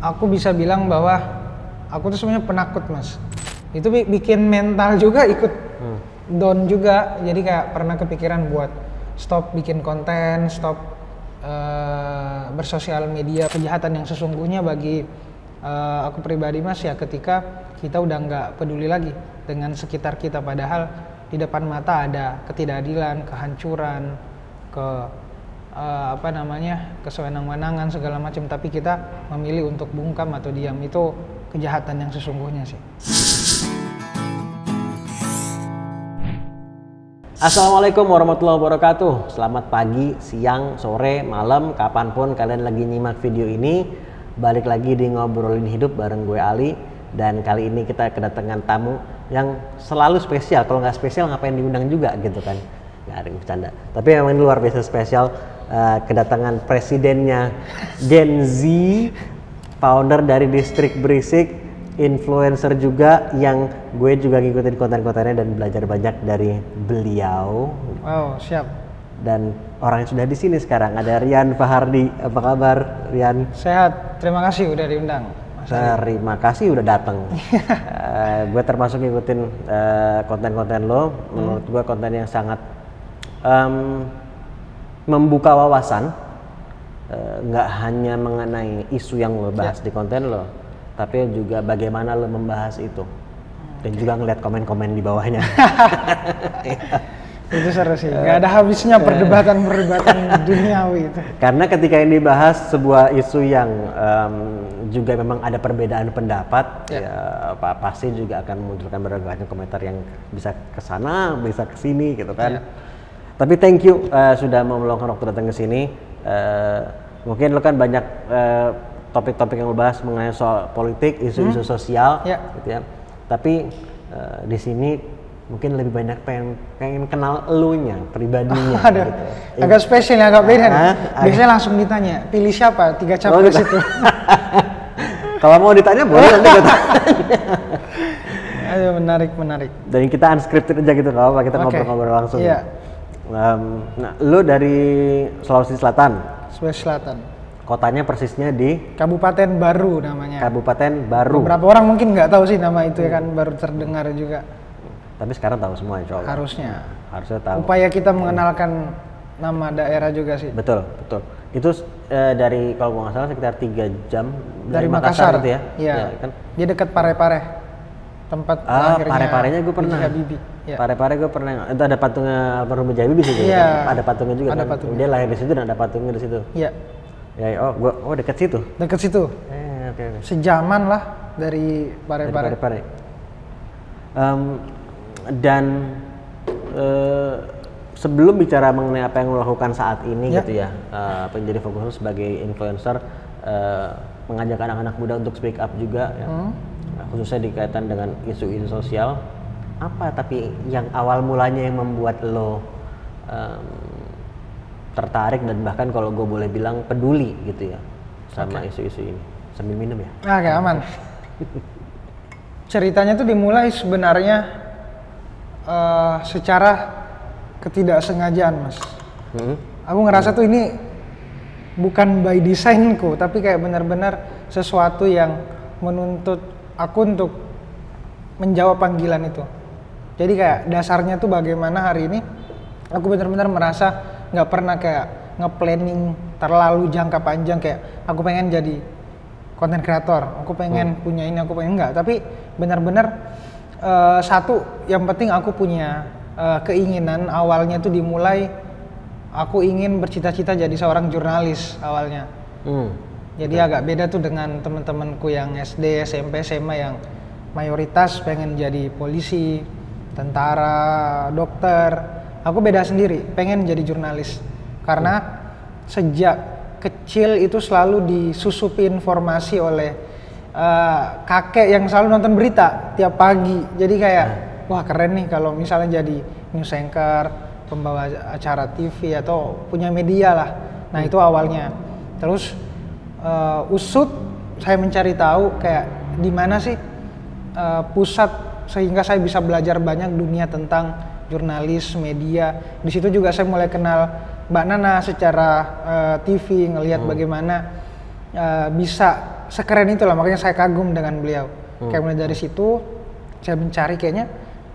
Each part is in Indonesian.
aku bisa bilang bahwa aku tuh sebenarnya penakut, Mas. Itu bikin mental juga ikut down juga. Jadi kayak pernah kepikiran buat stop bikin konten, stop bersosial media. Kejahatan yang sesungguhnya bagi aku pribadi, Mas, ya ketika kita udah nggak peduli lagi dengan sekitar kita, padahal di depan mata ada ketidakadilan, kehancuran, kesewenang-wenangan segala macam, tapi kita memilih untuk bungkam atau diam. Itu kejahatan yang sesungguhnya sih. Assalamualaikum warahmatullahi wabarakatuh. Selamat pagi, siang, sore, malam, kapanpun kalian lagi nyimak video ini. Balik lagi di Ngobrolin Hidup bareng gue Ali. Dan kali ini kita kedatangan tamu yang selalu spesial. Kalau nggak spesial ngapain diundang juga gitu kan. Nggak ada bercanda. Tapi memang ini luar biasa spesial. Kedatangan presidennya Gen Z, founder dari Distrik Berisik, influencer juga yang gue juga ngikutin konten-kontennya dan belajar banyak dari beliau. Wow, siap. Dan orang yang sudah di sini sekarang ada Rian Fahardi. Apa kabar, Rian? Sehat. Terima kasih udah diundang. Terima kasih udah datang. Gue termasuk ngikutin konten-konten lo. Menurut gue konten yang sangat membuka wawasan. Nggak hanya mengenai isu yang lo bahas di konten lo, tapi juga bagaimana lo membahas itu. Dan juga ngeliat komen-komen di bawahnya. Itu seru sih, nggak ada habisnya perdebatan duniawi itu. Karena ketika ini dibahas sebuah isu yang juga memang ada perbedaan pendapat, ya pasti juga akan memunculkan berbagai komentar yang bisa ke sana, bisa ke sini gitu kan. Tapi thank you sudah meluangkan waktu datang ke sini. Mungkin lo kan banyak topik-topik yang lo bahas mengenai soal politik, isu-isu sosial, gitu ya. Tapi di sini mungkin lebih banyak pengen kenal elunya, pribadinya. Aduh, gitu. Agak spesial, agak beda. Biasanya langsung ditanya, pilih siapa? 3 capres itu. Kalau mau ditanya boleh nanti gue tanya. Ayo, menarik. Dan kita unscripted aja gitu, nggak apa-apa, kita ngobrol-ngobrol langsung. Iya. Nah, lu dari Sulawesi Selatan. Sulawesi Selatan. Kotanya persisnya di Kabupaten Baru namanya. Kabupaten Baru. Beberapa orang mungkin nggak tahu sih nama itu ya kan, baru terdengar juga. Tapi sekarang tahu semua insya Allah. Harusnya tahu. Upaya kita mengenalkan nama daerah juga sih. Betul. Itu dari kalau nggak salah sekitar 3 jam dari Makassar gitu ya. Iya. Ya, kan? Dia dekat Pare-Pare. Tempat lahirnya Pare-Parenya gue pernah. Ya. Pare-Pare gue pernah. Itu ada patungnya almarhum Habibie di situ. Iya. Kan? Ada patungnya juga. Ada kan? patungnya. Dia lahir di situ dan ada patungnya di situ. Iya. Ya, dekat situ. Dekat situ. Okay. Sejaman lah dari Pare-Pare. Dan sebelum bicara mengenai apa yang lo lakukan saat ini gitu ya, apa yang jadi fokus lo sebagai influencer, mengajak anak-anak muda untuk speak up juga, ya. Khususnya dikaitan dengan isu-isu sosial. Apa tapi yang awal mulanya yang membuat lo tertarik dan bahkan kalau gue boleh bilang peduli gitu ya sama isu-isu ini? Sambil minum ya? Oke, aman. Ceritanya tuh dimulai sebenarnya secara ketidaksengajaan, Mas. Aku ngerasa tuh ini bukan by design-ku, tapi kayak benar-benar sesuatu yang menuntut aku untuk menjawab panggilan itu. Jadi kayak dasarnya tuh bagaimana hari ini aku benar-benar merasa nggak pernah kayak nge-planning terlalu jangka panjang kayak aku pengen jadi konten kreator, aku pengen punya ini, aku pengen enggak, tapi benar-benar satu yang penting aku punya keinginan. Awalnya tuh dimulai aku ingin bercita-cita jadi seorang jurnalis awalnya. Jadi agak beda tuh dengan teman-temanku yang SD, SMP, SMA yang mayoritas pengen jadi polisi, tentara, dokter. Aku beda sendiri, pengen jadi jurnalis. Karena sejak kecil itu selalu disusupi informasi oleh kakek yang selalu nonton berita tiap pagi. Jadi kayak wah keren nih kalau misalnya jadi news anchor, pembawa acara TV atau punya media lah. Nah itu awalnya. Terus usut saya mencari tahu kayak di mana sih pusat sehingga saya bisa belajar banyak dunia tentang jurnalis, media. Di situ juga saya mulai kenal Mbak Nana secara TV, ngelihat bagaimana bisa sekeren itulah, makanya saya kagum dengan beliau. Kayak mulai dari situ saya mencari kayaknya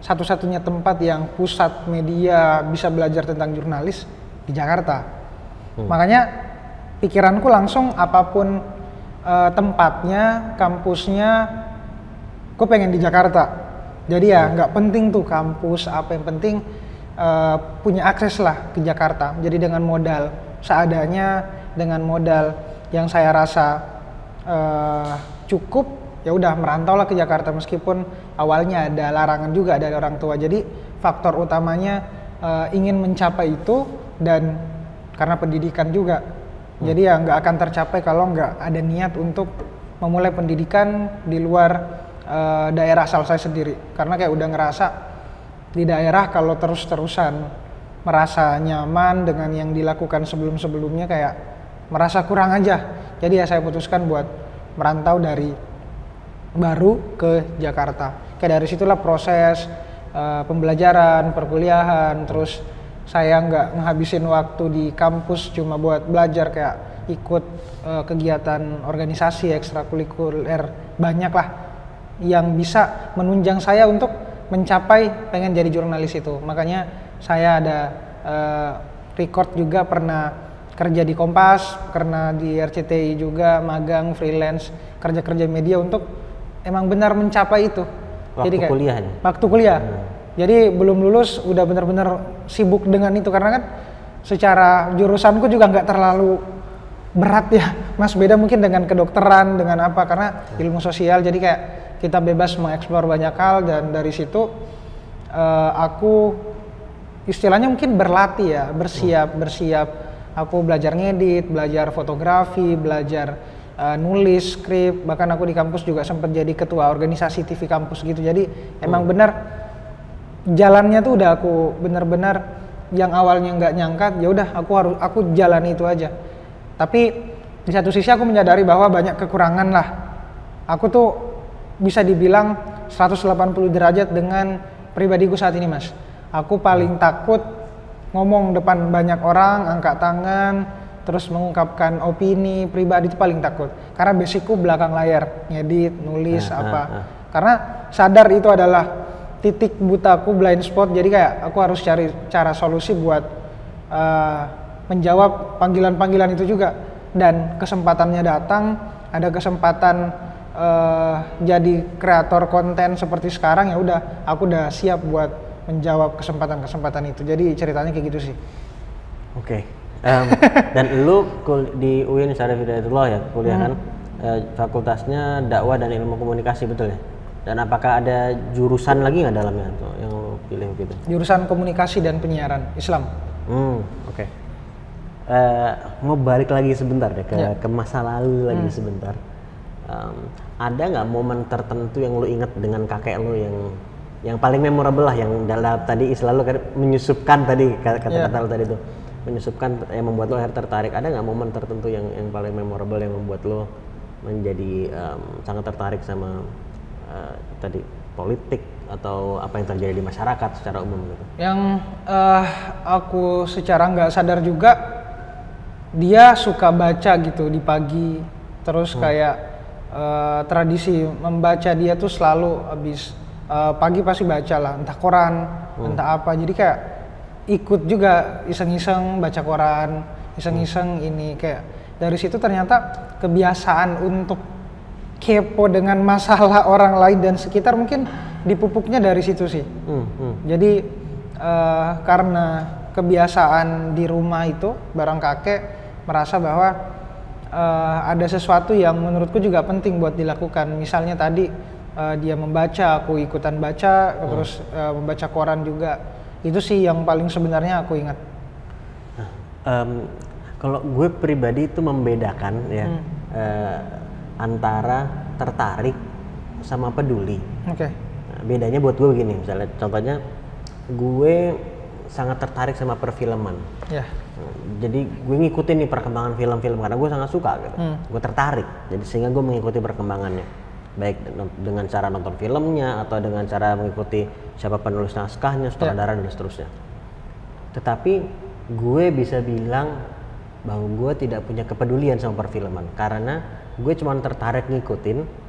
satu-satunya tempat yang pusat media bisa belajar tentang jurnalis di Jakarta. Makanya pikiranku langsung apapun tempatnya, kampusnya, gue pengen di Jakarta. Jadi ya nggak penting tuh kampus apa, yang penting punya akses lah ke Jakarta. Jadi dengan modal seadanya, dengan modal yang saya rasa cukup, ya udah merantau lah ke Jakarta, meskipun awalnya ada larangan juga dari orang tua. Jadi faktor utamanya ingin mencapai itu, dan karena pendidikan juga. Jadi ya nggak akan tercapai kalau nggak ada niat untuk memulai pendidikan di luar daerah asal saya sendiri. Karena kayak udah ngerasa di daerah kalau terus-terusan merasa nyaman dengan yang dilakukan sebelum-sebelumnya, kayak merasa kurang aja. Jadi ya saya putuskan buat merantau dari baru ke Jakarta. Kayak dari situlah proses pembelajaran, perkuliahan, terus saya nggak ngehabisin waktu di kampus cuma buat belajar, kayak ikut kegiatan organisasi ekstrakurikuler, banyak lah yang bisa menunjang saya untuk mencapai pengen jadi jurnalis itu. Makanya saya ada record juga, pernah kerja di Kompas, karena di RCTI juga magang freelance, kerja-kerja media untuk emang benar mencapai itu. Waktu jadi kayak kuliah? Waktu kuliah. Jadi belum lulus udah benar-benar sibuk dengan itu, karena kan secara jurusanku juga nggak terlalu berat ya Mas, beda mungkin dengan kedokteran, dengan apa, karena ilmu sosial, jadi kayak kita bebas mengeksplor banyak hal. Dan dari situ aku istilahnya mungkin berlatih ya, bersiap. Aku belajar ngedit, belajar fotografi, belajar nulis skrip, bahkan aku di kampus juga sempat jadi ketua organisasi TV kampus gitu. Jadi emang benar jalannya tuh udah aku benar-benar yang awalnya nggak nyangka, ya udah aku jalani itu aja. Tapi di satu sisi aku menyadari bahwa banyak kekurangan lah. Aku tuh bisa dibilang 180 derajat dengan pribadiku saat ini, Mas. Aku paling takut ngomong depan banyak orang, angkat tangan, terus mengungkapkan opini pribadi, itu paling takut. Karena basicku belakang layar, ngedit, nulis, Karena sadar itu adalah titik butaku, blind spot. Jadi kayak aku harus cari cara solusi buat menjawab panggilan-panggilan itu juga. Dan kesempatannya datang, ada kesempatan jadi kreator konten seperti sekarang, ya udah aku udah siap buat menjawab kesempatan-kesempatan itu. Jadi ceritanya kayak gitu sih. Oke. Dan lu di UIN Syarif Hidayatullah ya, kuliah kan fakultasnya dakwah dan ilmu komunikasi, betul ya? Dan apakah ada jurusan lagi nggak dalamnya tuh yang lu pilih gitu? Jurusan komunikasi dan penyiaran Islam. Oke. Mau balik lagi sebentar deh ke masa lalu lagi sebentar. Ada nggak momen tertentu yang lu ingat dengan kakek lu yang paling memorable lah, yang dalam tadi istilah lu kan menyusupkan tadi, kata-kata lu tadi tuh menyusupkan, yang membuat lu akhirnya tertarik. Ada nggak momen tertentu yang paling memorable yang membuat lu menjadi sangat tertarik sama tadi politik atau apa yang terjadi di masyarakat secara umum gitu? Yang aku secara nggak sadar juga, dia suka baca gitu di pagi, terus kayak tradisi membaca dia tuh selalu habis pagi pasti baca lah, entah koran, entah apa. Jadi kayak ikut juga iseng-iseng baca koran, iseng-iseng ini. Kayak dari situ ternyata kebiasaan untuk kepo dengan masalah orang lain dan sekitar mungkin dipupuknya dari situ sih. Jadi karena kebiasaan di rumah itu bareng kakek, merasa bahwa ada sesuatu yang menurutku juga penting buat dilakukan. Misalnya tadi dia membaca, aku ikutan baca, terus membaca koran juga. Itu sih yang paling sebenarnya aku ingat. Kalau gue pribadi itu membedakan ya antara tertarik sama peduli. Oke. Nah, bedanya buat gue begini, misalnya contohnya gue sangat tertarik sama perfilman. Jadi gue ngikutin nih perkembangan film-film karena gue sangat suka gitu. Gue tertarik, jadi sehingga gue mengikuti perkembangannya, baik dengan cara nonton filmnya atau dengan cara mengikuti siapa penulis naskahnya, sutradara dan seterusnya. Tetapi gue bisa bilang bahwa gue tidak punya kepedulian sama perfilman karena gue cuma tertarik ngikutin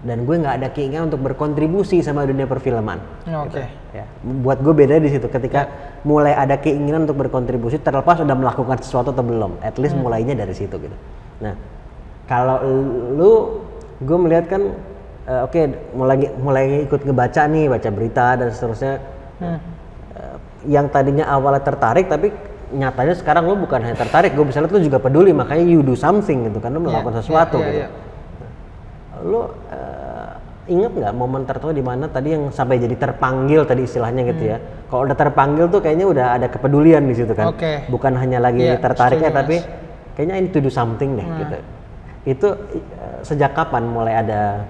dan gue nggak ada keinginan untuk berkontribusi sama dunia perfilman. Gitu. Ya. Buat gue beda di situ. Ketika mulai ada keinginan untuk berkontribusi, terlepas udah melakukan sesuatu atau belum, at least mulainya dari situ gitu. Nah, kalau lu, gue melihat kan, mulai ikut ngebaca nih, baca berita dan seterusnya. Yang tadinya awalnya tertarik, tapi nyatanya sekarang lu bukan hanya tertarik, gue bisa lihat lu juga peduli, makanya you do something gitu kan, lu melakukan sesuatu gitu. Lu inget nggak momen tertentu di mana tadi yang sampai jadi terpanggil tadi istilahnya gitu ya? Kalau udah terpanggil tuh kayaknya udah ada kepedulian di situ kan, bukan hanya lagi tertariknya, tapi kayaknya ini to do something deh gitu. Itu sejak kapan mulai ada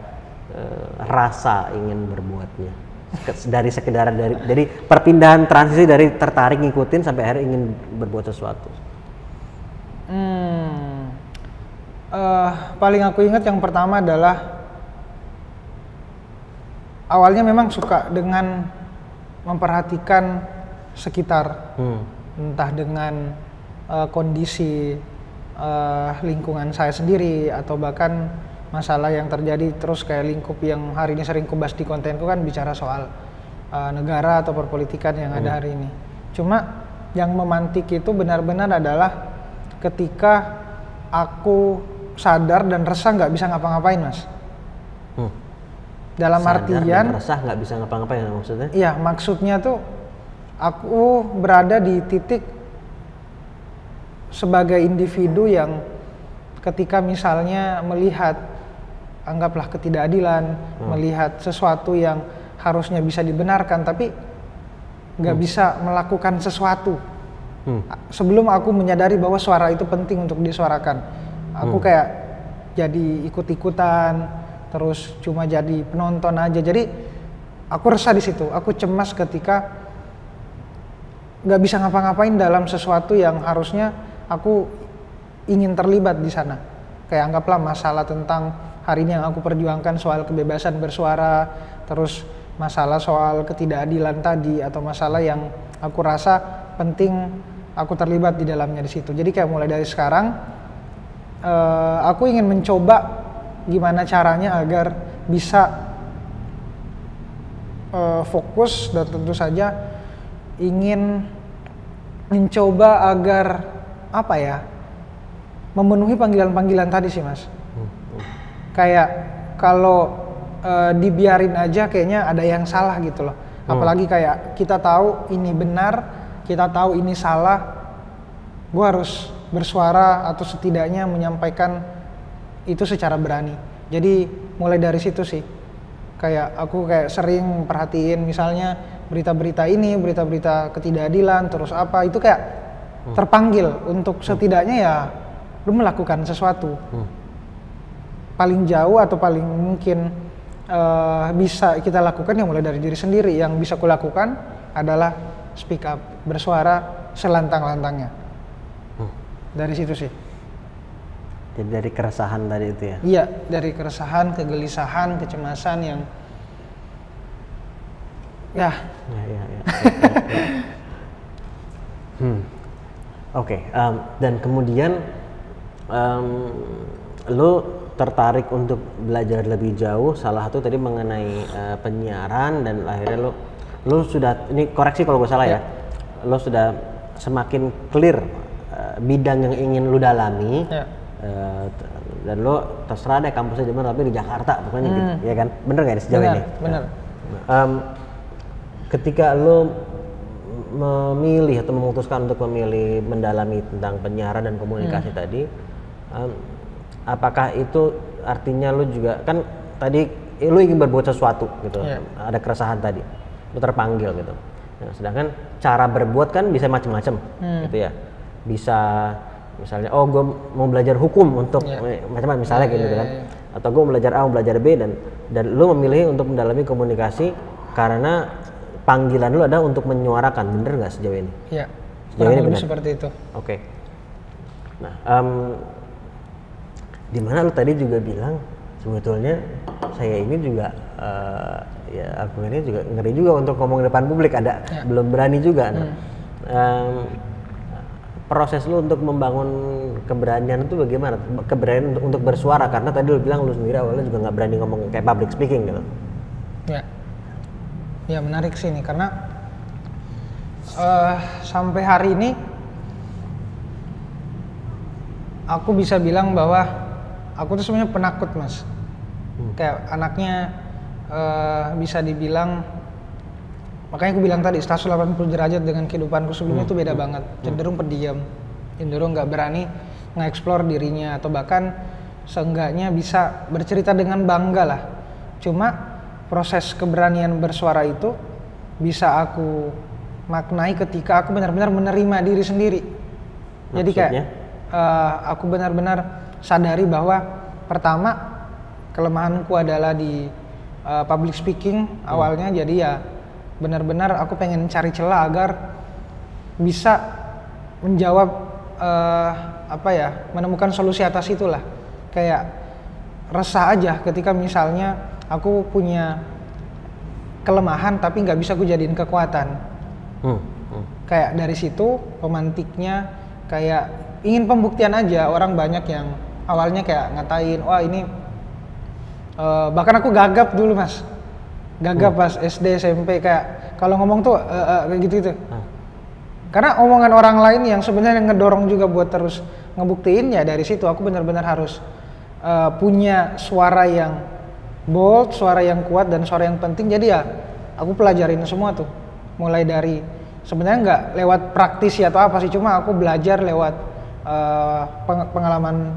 rasa ingin berbuatnya? Dari sekedar dari perpindahan transisi dari tertarik ngikutin sampai akhirnya ingin berbuat sesuatu. Paling aku ingat yang pertama adalah awalnya memang suka dengan memperhatikan sekitar, entah dengan kondisi lingkungan saya sendiri atau bahkan masalah yang terjadi, terus kayak lingkup yang hari ini sering kubahas di kontenku kan bicara soal negara atau perpolitikan yang ada hari ini. Cuma yang memantik itu benar-benar adalah ketika aku sadar dan resah nggak bisa ngapa-ngapain, Mas. Dalam sadar artian dan resah nggak bisa ngapa-ngapain maksudnya? Iya, maksudnya tuh aku berada di titik sebagai individu yang ketika misalnya melihat, anggaplah ketidakadilan, melihat sesuatu yang harusnya bisa dibenarkan tapi nggak bisa melakukan sesuatu. Sebelum aku menyadari bahwa suara itu penting untuk disuarakan, aku kayak jadi ikut-ikutan, terus cuma jadi penonton aja. Jadi aku resah di situ, aku cemas ketika nggak bisa ngapa-ngapain dalam sesuatu yang harusnya aku ingin terlibat di sana. Kayak anggaplah masalah tentang hari ini yang aku perjuangkan soal kebebasan bersuara, terus masalah soal ketidakadilan tadi, atau masalah yang aku rasa penting aku terlibat di dalamnya di situ. Jadi kayak mulai dari sekarang aku ingin mencoba gimana caranya agar bisa fokus, dan tentu saja ingin mencoba agar apa ya, memenuhi panggilan-panggilan tadi sih, Mas. Kayak kalau dibiarin aja kayaknya ada yang salah gitu loh. Apalagi kayak kita tahu ini benar, kita tahu ini salah, gue harus bersuara atau setidaknya menyampaikan itu secara berani. Jadi mulai dari situ sih, kayak aku kayak sering perhatiin misalnya berita-berita ini, berita-berita ketidakadilan, terus apa, itu kayak terpanggil untuk setidaknya ya lu melakukan sesuatu. Paling jauh atau paling mungkin bisa kita lakukan yang mulai dari diri sendiri. Yang bisa kulakukan adalah speak up, bersuara selantang-lantangnya. Dari situ sih. Jadi dari keresahan tadi itu ya? Iya, dari keresahan, kegelisahan, kecemasan yang ya. Oke, dan kemudian lu tertarik untuk belajar lebih jauh, salah satu tadi mengenai penyiaran, dan akhirnya lu sudah, ini koreksi kalau gue salah ya, lu sudah semakin clear bidang yang ingin lu dalami, dan lu terserah deh kampusnya di mana, tapi di Jakarta pokoknya gitu, ya kan? Bener nggak sejauh ini? Bener. Ketika lu memilih atau memutuskan untuk memilih mendalami tentang penyiaran dan komunikasi tadi, apakah itu artinya lu juga kan tadi lu ingin berbuat sesuatu gitu, ada keresahan tadi, lu terpanggil gitu. Nah, sedangkan cara berbuat kan bisa macam-macam gitu ya, bisa misalnya gue mau belajar hukum untuk macam-macam misalnya gitu kan, atau gue belajar A, mau belajar B, dan lu memilih untuk mendalami komunikasi karena panggilan lu ada untuk menyuarakan, bener nggak sejauh ini? Iya, sejauh ini benar seperti itu. Oke. Nah, di mana lu tadi juga bilang sebetulnya saya ini juga ya aku ini juga ngeri juga untuk ngomong di depan publik, ada belum berani juga. Nah, proses lu untuk membangun keberanian itu bagaimana? Keberanian untuk bersuara, karena tadi lu bilang lu sendiri awalnya juga nggak berani ngomong kayak public speaking gitu. Ya menarik sih ini karena sampai hari ini aku bisa bilang bahwa aku tuh sebenarnya penakut, Mas. Kayak anaknya bisa dibilang, makanya aku bilang tadi 180 derajat dengan kehidupanku sebelumnya itu beda banget. Cenderung pendiam, cenderung nggak berani nge-explore dirinya, atau bahkan seenggaknya bisa bercerita dengan bangga lah. Cuma proses keberanian bersuara itu bisa aku maknai ketika aku benar-benar menerima diri sendiri. Jadi kayak aku benar-benar sadari bahwa pertama kelemahanku adalah di public speaking awalnya. Jadi ya benar-benar aku pengen cari celah agar bisa menjawab menemukan solusi atas itulah. Kayak resah aja ketika misalnya aku punya kelemahan tapi nggak bisa aku jadiin kekuatan. Kayak dari situ pemantiknya kayak ingin pembuktian aja. Orang banyak yang awalnya kayak ngatain, wah ini bahkan aku gagap dulu, Mas. Gagap pas SD SMP, kayak kalau ngomong tuh kayak gitu. Karena omongan orang lain yang sebenarnya ngedorong juga buat terus ngebuktiin, ya dari situ aku benar-benar harus punya suara yang bold, suara yang kuat, dan suara yang penting. Jadi ya aku pelajarin semua tuh, mulai dari sebenarnya nggak lewat praktisi atau apa sih, cuma aku belajar lewat pengalaman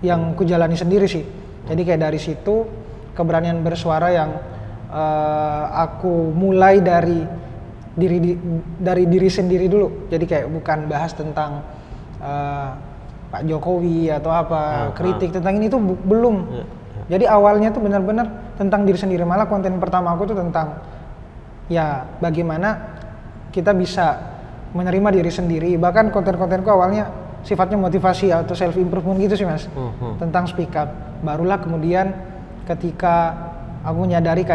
yang ku jalani sendiri sih. Jadi kayak dari situ keberanian bersuara yang aku mulai dari diri sendiri dulu. Jadi kayak bukan bahas tentang Pak Jokowi atau apa, kritik tentang ini tuh belum. Jadi awalnya tuh benar-benar tentang diri sendiri. Malah konten pertama aku tuh tentang ya bagaimana kita bisa menerima diri sendiri. Bahkan konten-kontenku awalnya sifatnya motivasi atau self improvement gitu sih, Mas. Tentang speak up. Barulah kemudian ketika aku menyadari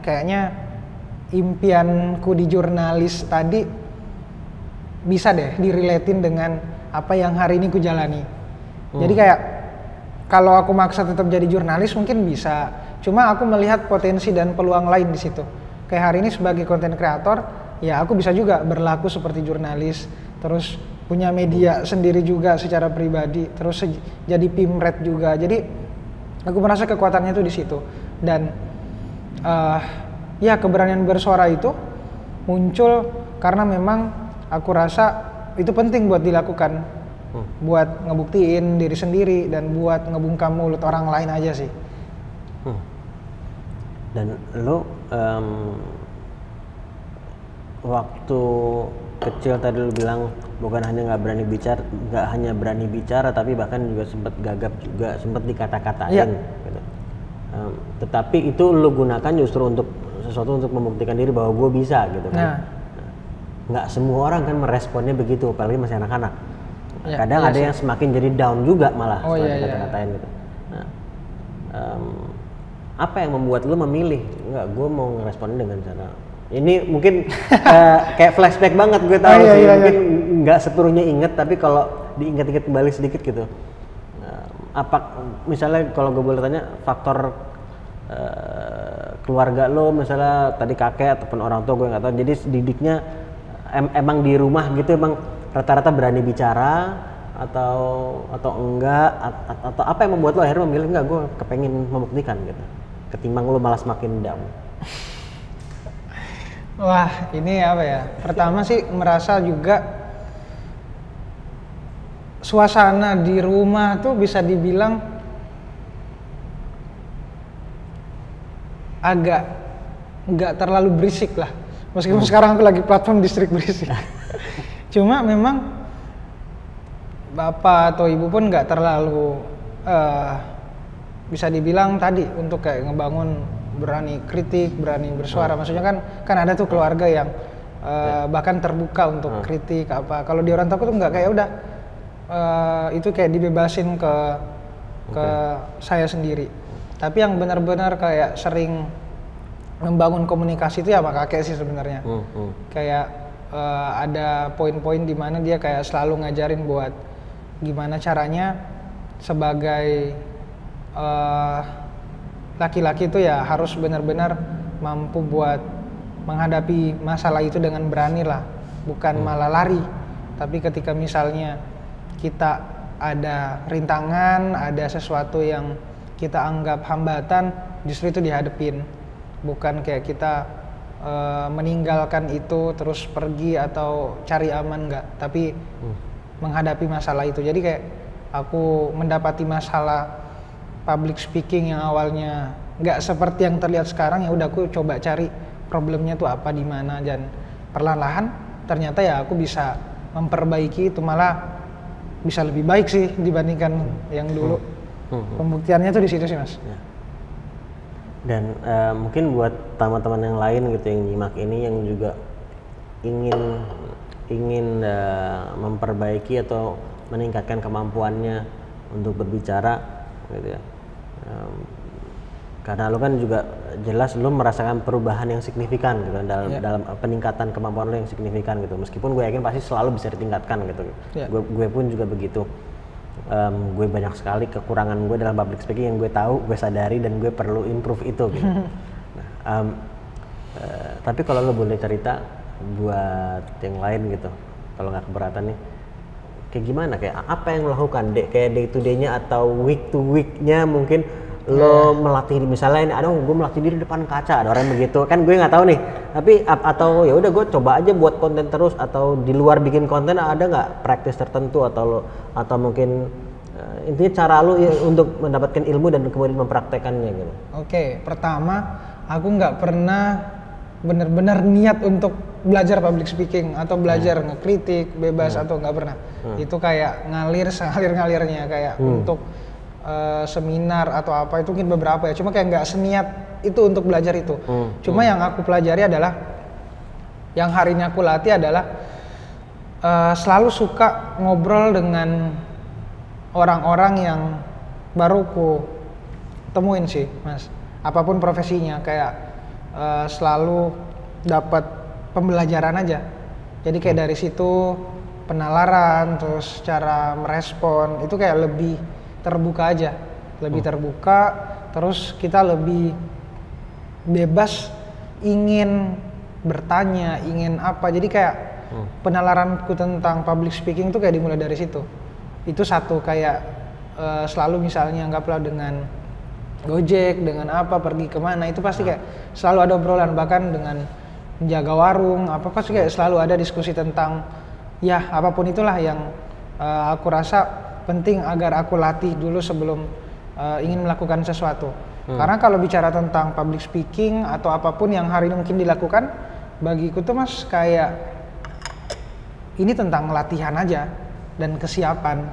kayaknya impianku di jurnalis tadi bisa deh direlatein dengan apa yang hari ini ku jalani. Jadi kayak kalau aku maksa tetap jadi jurnalis mungkin bisa, cuma aku melihat potensi dan peluang lain di situ. Kayak hari ini sebagai konten kreator, ya aku bisa juga berlaku seperti jurnalis, terus punya media sendiri juga secara pribadi, terus jadi pimret juga. Jadi aku merasa kekuatannya itu di situ. Dan ya keberanian bersuara itu muncul karena memang aku rasa itu penting buat dilakukan, buat ngebuktiin diri sendiri dan buat ngebungkam mulut orang lain aja sih. Dan lo waktu kecil tadi lo bilang bukan hanya nggak hanya berani bicara tapi bahkan juga sempat gagap juga, sempat dikata-katain. Gitu. Tetapi itu lo gunakan justru untuk sesuatu untuk membuktikan diri bahwa gue bisa gitu kan. Nggak semua orang kan meresponnya begitu, apalagi masih anak-anak. Kadang ada yang semakin jadi down juga malah setelah dikata-katain gitu. Nah, apa yang membuat lo memilih enggak, gue mau ngeresponnya dengan cara ini? Mungkin kayak flashback banget, gue tahu sih. Mungkin nggak sepenuhnya inget, tapi kalau diingat-ingat kembali sedikit gitu. Apa misalnya kalau gue boleh tanya, faktor keluarga lo misalnya tadi kakek ataupun orang tua, gue nggak tahu. Jadi didiknya emang di rumah gitu, emang rata-rata berani bicara atau enggak, atau apa yang membuat lo akhirnya memilih enggak, gue kepengen membuktikan gitu, ketimbang lo malah semakin down? Wah, ini apa ya? Pertama sih merasa juga suasana di rumah tuh bisa dibilang agak nggak terlalu berisik lah. Meskipun sekarang aku lagi platform distrik berisik. Cuma memang bapak atau ibu pun nggak terlalu bisa dibilang tadi untuk kayak ngebangun berani kritik, berani bersuara. Maksudnya kan ada tuh keluarga yang bahkan terbuka untuk kritik apa. Kalau di orang tua tuh nggak, kayak udah itu kayak dibebasin ke saya sendiri. Tapi yang benar-benar kayak sering membangun komunikasi itu ya sama kakek sih sebenarnya. Kayak ada poin-poin di mana dia kayak selalu ngajarin buat gimana caranya sebagai laki-laki itu ya harus benar-benar mampu buat menghadapi masalah itu dengan berani lah, bukan malah lari. Tapi ketika misalnya kita ada rintangan, ada sesuatu yang kita anggap hambatan, justru itu dihadepin, bukan kayak kita meninggalkan itu terus pergi atau cari aman, enggak, tapi menghadapi masalah itu. Jadi kayak aku mendapati masalah public speaking yang awalnya nggak seperti yang terlihat sekarang, ya udah aku coba cari problemnya tuh apa di mana, dan perlahan-lahan ternyata ya aku bisa memperbaiki itu, malah bisa lebih baik sih dibandingkan yang dulu. Pembuktiannya tuh di situ sih, Mas. Ya. Dan mungkin buat teman-teman yang lain gitu yang nyimak ini yang juga ingin memperbaiki atau meningkatkan kemampuannya untuk berbicara gitu ya. Karena lo kan juga jelas lo merasakan perubahan yang signifikan gitu dalam peningkatan kemampuan lo yang signifikan gitu. Meskipun gue yakin pasti selalu bisa ditingkatkan gitu. Gue pun juga begitu. Gue banyak sekali kekurangan gue dalam public speaking yang gue tahu, gue sadari, dan gue perlu improve itu gitu. Tapi kalau lo boleh cerita buat yang lain gitu, kalau nggak keberatan nih, kayak gimana, kayak apa yang lo lakukan kayak day to day-nya atau week to week-nya mungkin lo melatih, misalnya ini, aduh gue melatih diri depan kaca, ada orang begitu kan, gue nggak tahu nih, tapi atau ya udah gue coba aja buat konten terus, atau di luar bikin konten ada nggak praktis tertentu, atau mungkin intinya cara lo untuk mendapatkan ilmu dan kemudian mempraktekannya gitu. Oke, pertama aku nggak pernah benar-benar niat untuk belajar public speaking atau belajar ngekritik bebas atau nggak pernah. Itu kayak ngalir-ngalirnya kayak untuk seminar atau apa itu mungkin beberapa ya, cuma kayak nggak seniat itu untuk belajar itu. Cuma yang aku pelajari adalah, yang hari ini aku latih adalah selalu suka ngobrol dengan orang-orang yang baru ku temuin sih, Mas. Apapun profesinya, kayak selalu dapat pembelajaran aja. Jadi kayak dari situ penalaran, terus cara merespon itu kayak lebih terbuka aja, lebih terbuka, terus kita lebih bebas ingin bertanya, ingin apa. Jadi kayak penalaranku tentang public speaking tuh kayak dimulai dari situ. Itu satu, kayak selalu misalnya anggaplah dengan Gojek, dengan apa, pergi kemana, itu pasti kayak selalu ada obrolan, bahkan dengan menjaga warung, apa pasti kayak selalu ada diskusi tentang ya apapun itulah yang aku rasa penting agar aku latih dulu sebelum ingin melakukan sesuatu. Karena kalau bicara tentang public speaking atau apapun yang hari ini mungkin dilakukan, bagiku tuh, Mas, kayak ini tentang latihan aja dan kesiapan.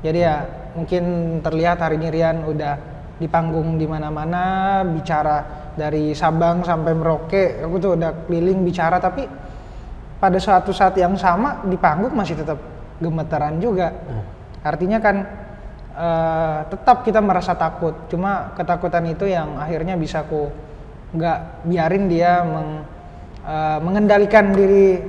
Jadi ya mungkin terlihat hari ini Rian udah di panggung di mana-mana, bicara dari Sabang sampai Merauke, aku tuh udah keliling bicara, tapi pada suatu saat yang sama di panggung masih tetap gemeteran juga. Artinya kan tetap kita merasa takut, cuma ketakutan itu yang akhirnya bisa aku nggak biarin dia mengendalikan diri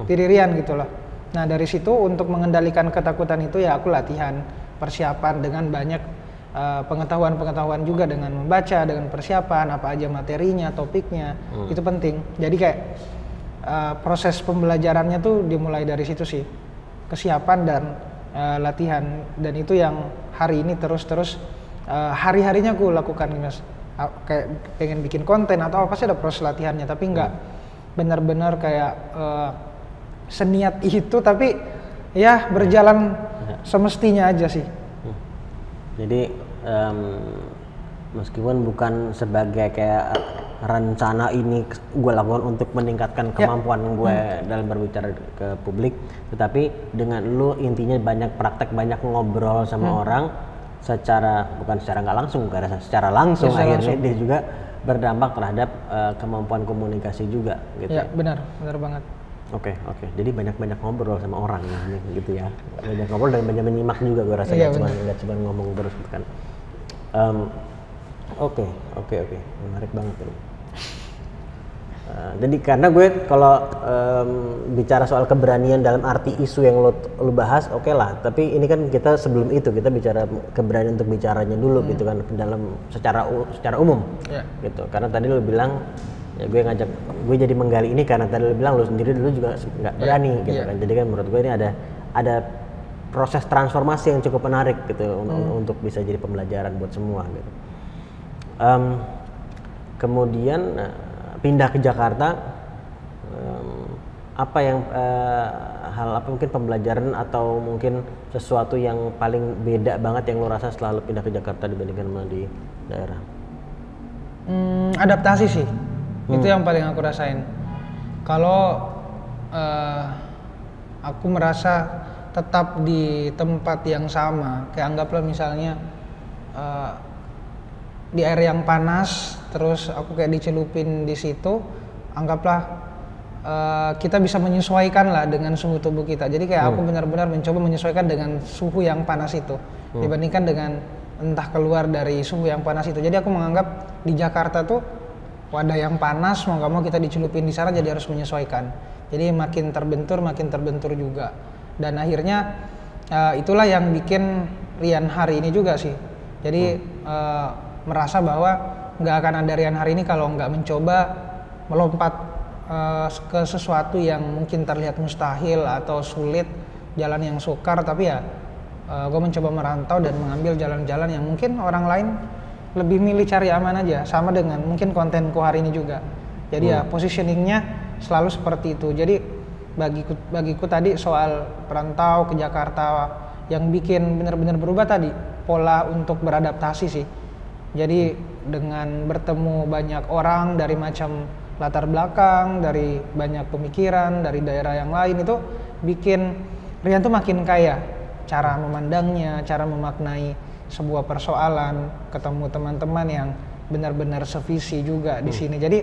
Rian gitu loh. Nah dari situ untuk mengendalikan ketakutan itu ya aku latihan, persiapan dengan banyak pengetahuan juga, dengan membaca, dengan persiapan apa aja materinya, topiknya, itu penting. Jadi kayak proses pembelajarannya tuh dimulai dari situ sih, kesiapan dan latihan, dan itu yang hari ini terus hari-harinya aku lakukan, Mas. Kayak pengen bikin konten atau apa sih ada proses latihannya, tapi nggak benar-benar kayak seniat itu, tapi ya berjalan semestinya aja sih. Jadi meskipun bukan sebagai kayak rencana ini gue lakukan untuk meningkatkan kemampuan gue dalam berbicara ke publik, tetapi dengan lu intinya banyak praktek, banyak ngobrol sama orang bukan secara nggak langsung, karena secara langsung akhirnya dia juga berdampak terhadap kemampuan komunikasi juga gitu. Ya benar banget. Oke. Jadi banyak ngobrol sama orang gitu ya. Banyak ngobrol dan banyak menyimak juga, gue rasa nggak cuma ngomong terus gitu kan. Oke. Menarik banget ini. Jadi karena gue kalau bicara soal keberanian dalam arti isu yang lu bahas, oke lah. Tapi ini kan kita sebelum itu kita bicara keberanian untuk bicaranya dulu gitu kan dalam secara umum, gitu. Karena tadi lu bilang ya gue jadi menggali ini karena tadi lu bilang lu sendiri dulu juga nggak berani gitu kan. Jadi kan menurut gue ini ada proses transformasi yang cukup menarik gitu untuk bisa jadi pembelajaran buat semua gitu. Kemudian pindah ke Jakarta, apa yang hal apa mungkin pembelajaran atau mungkin sesuatu yang paling beda banget yang lo rasa setelah lo pindah ke Jakarta dibandingkan sama di daerah? Adaptasi sih, itu yang paling aku rasain. Kalau aku merasa tetap di tempat yang sama, kayak anggaplah misalnya di air yang panas, terus aku kayak dicelupin di situ, anggaplah kita bisa menyesuaikan lah dengan suhu tubuh kita. Jadi kayak aku benar-benar mencoba menyesuaikan dengan suhu yang panas itu, dibandingkan dengan entah keluar dari suhu yang panas itu. Jadi aku menganggap di Jakarta tuh wadah yang panas, mau gak mau kita dicelupin di sana, jadi harus menyesuaikan. Jadi makin terbentur juga. Dan akhirnya itulah yang bikin Rian hari ini juga sih. Jadi merasa bahwa nggak akan ada Rian hari ini kalau nggak mencoba melompat ke sesuatu yang mungkin terlihat mustahil atau sulit, jalan yang sukar, tapi ya gue mencoba merantau dan mengambil jalan-jalan yang mungkin orang lain lebih milih cari aman aja, sama dengan mungkin kontenku hari ini juga. Jadi ya positioningnya selalu seperti itu. Jadi bagiku tadi soal perantau ke Jakarta yang bikin benar-benar berubah tadi pola untuk beradaptasi sih. Jadi dengan bertemu banyak orang dari macam latar belakang, dari banyak pemikiran, dari daerah yang lain, itu bikin Rian tuh makin kaya cara memandangnya, cara memaknai sebuah persoalan, ketemu teman-teman yang benar-benar sevisi juga di sini. Jadi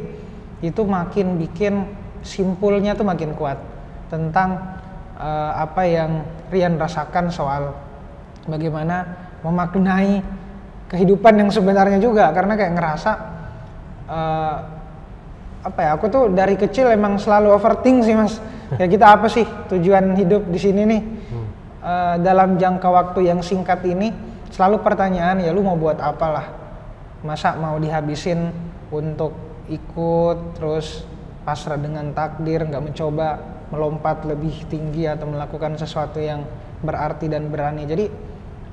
itu makin bikin simpulnya tuh makin kuat tentang apa yang Rian rasakan soal bagaimana memaknai kehidupan yang sebenarnya juga, karena kayak ngerasa aku tuh dari kecil emang selalu overthink sih mas. Kayak kita apa sih tujuan hidup di sini nih? Dalam jangka waktu yang singkat ini selalu pertanyaan, ya lu mau buat apalah? Masa mau dihabisin untuk ikut terus pasrah dengan takdir, nggak mencoba melompat lebih tinggi atau melakukan sesuatu yang berarti dan berani. Jadi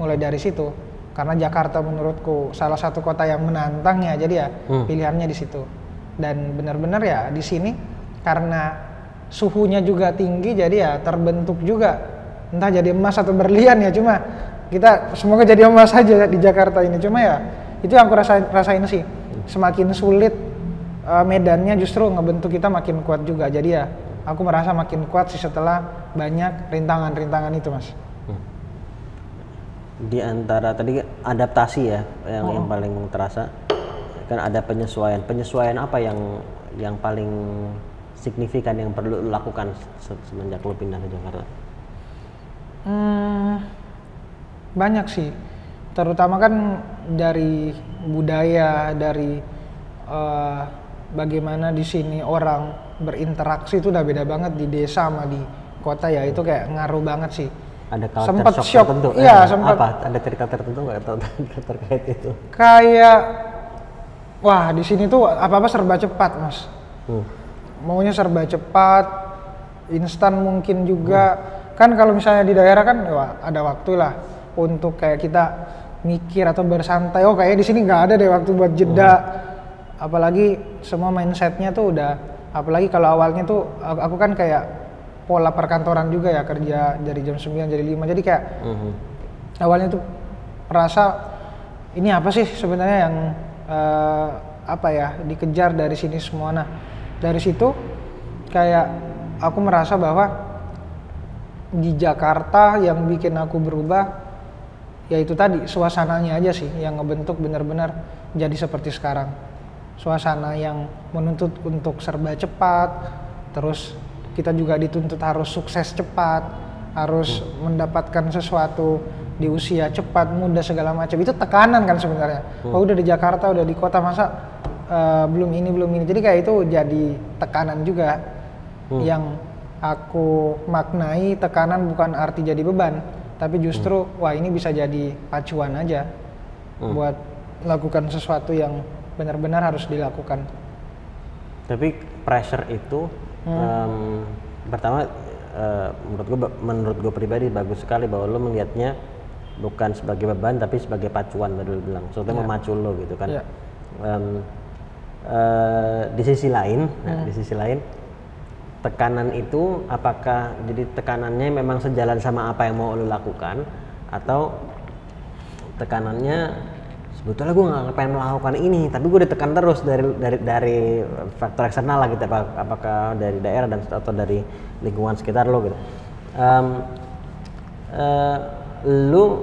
mulai dari situ. Karena Jakarta menurutku salah satu kota yang menantang ya, jadi ya pilihannya di situ. Dan benar-benar ya di sini karena suhunya juga tinggi, jadi ya terbentuk juga entah jadi emas atau berlian ya. Cuma kita semoga jadi emas saja di Jakarta ini. Cuma ya itu yang aku rasain sih, semakin sulit medannya justru ngebentuk kita makin kuat juga. Jadi ya aku merasa makin kuat sih setelah banyak rintangan-rintangan itu mas. Di antara tadi adaptasi ya yang paling terasa kan ada penyesuaian apa yang paling signifikan yang perlu lu lakukan semenjak lu pindah ke Jakarta? Banyak sih, terutama kan dari budaya, dari bagaimana di sini orang berinteraksi itu udah beda banget di desa sama di kota ya. Itu kayak ngaruh banget sih. Ada culture sempat shock tertentu? Iya, sempat. Apa? Ada cerita tertentu nggak terkait itu? Kayak, wah di sini tuh apa-apa serba cepat mas. Maunya serba cepat, instan mungkin juga. Kan kalau misalnya di daerah kan ada waktu lah untuk kayak kita mikir atau bersantai. Oh kayaknya di sini nggak ada deh waktu buat jeda. Apalagi semua mindsetnya tuh udah, apalagi kalau awalnya tuh aku kan kayak pola perkantoran juga ya, kerja dari jam 9 jadi 5, jadi kayak awalnya tuh merasa ini apa sih sebenarnya yang dikejar dari sini semua. Nah dari situ kayak aku merasa bahwa di Jakarta yang bikin aku berubah yaitu tadi suasananya aja sih yang ngebentuk benar-benar jadi seperti sekarang. Suasana yang menuntut untuk serba cepat, terus kita juga dituntut harus sukses cepat, harus mendapatkan sesuatu di usia cepat, muda segala macam. Itu tekanan kan sebenarnya. Oh udah di Jakarta, udah di kota, masa belum ini. Jadi kayak itu jadi tekanan juga yang aku maknai. Tekanan bukan arti jadi beban, tapi justru wah ini bisa jadi pacuan aja buat lakukan sesuatu yang benar-benar harus dilakukan. Tapi pressure itu pertama menurut gue pribadi bagus sekali bahwa lo melihatnya bukan sebagai beban tapi sebagai pacuan, tadi lo bilang, soalnya memacu lo gitu kan. Di sisi lain, tekanan itu apakah jadi tekanannya memang sejalan sama apa yang mau lo lakukan, atau tekanannya sebetulnya gue nggak pengen melakukan ini tapi gue ditekan terus dari faktor eksternal lah gitu, apakah dari daerah dan atau dari lingkungan sekitar lo gitu. Lu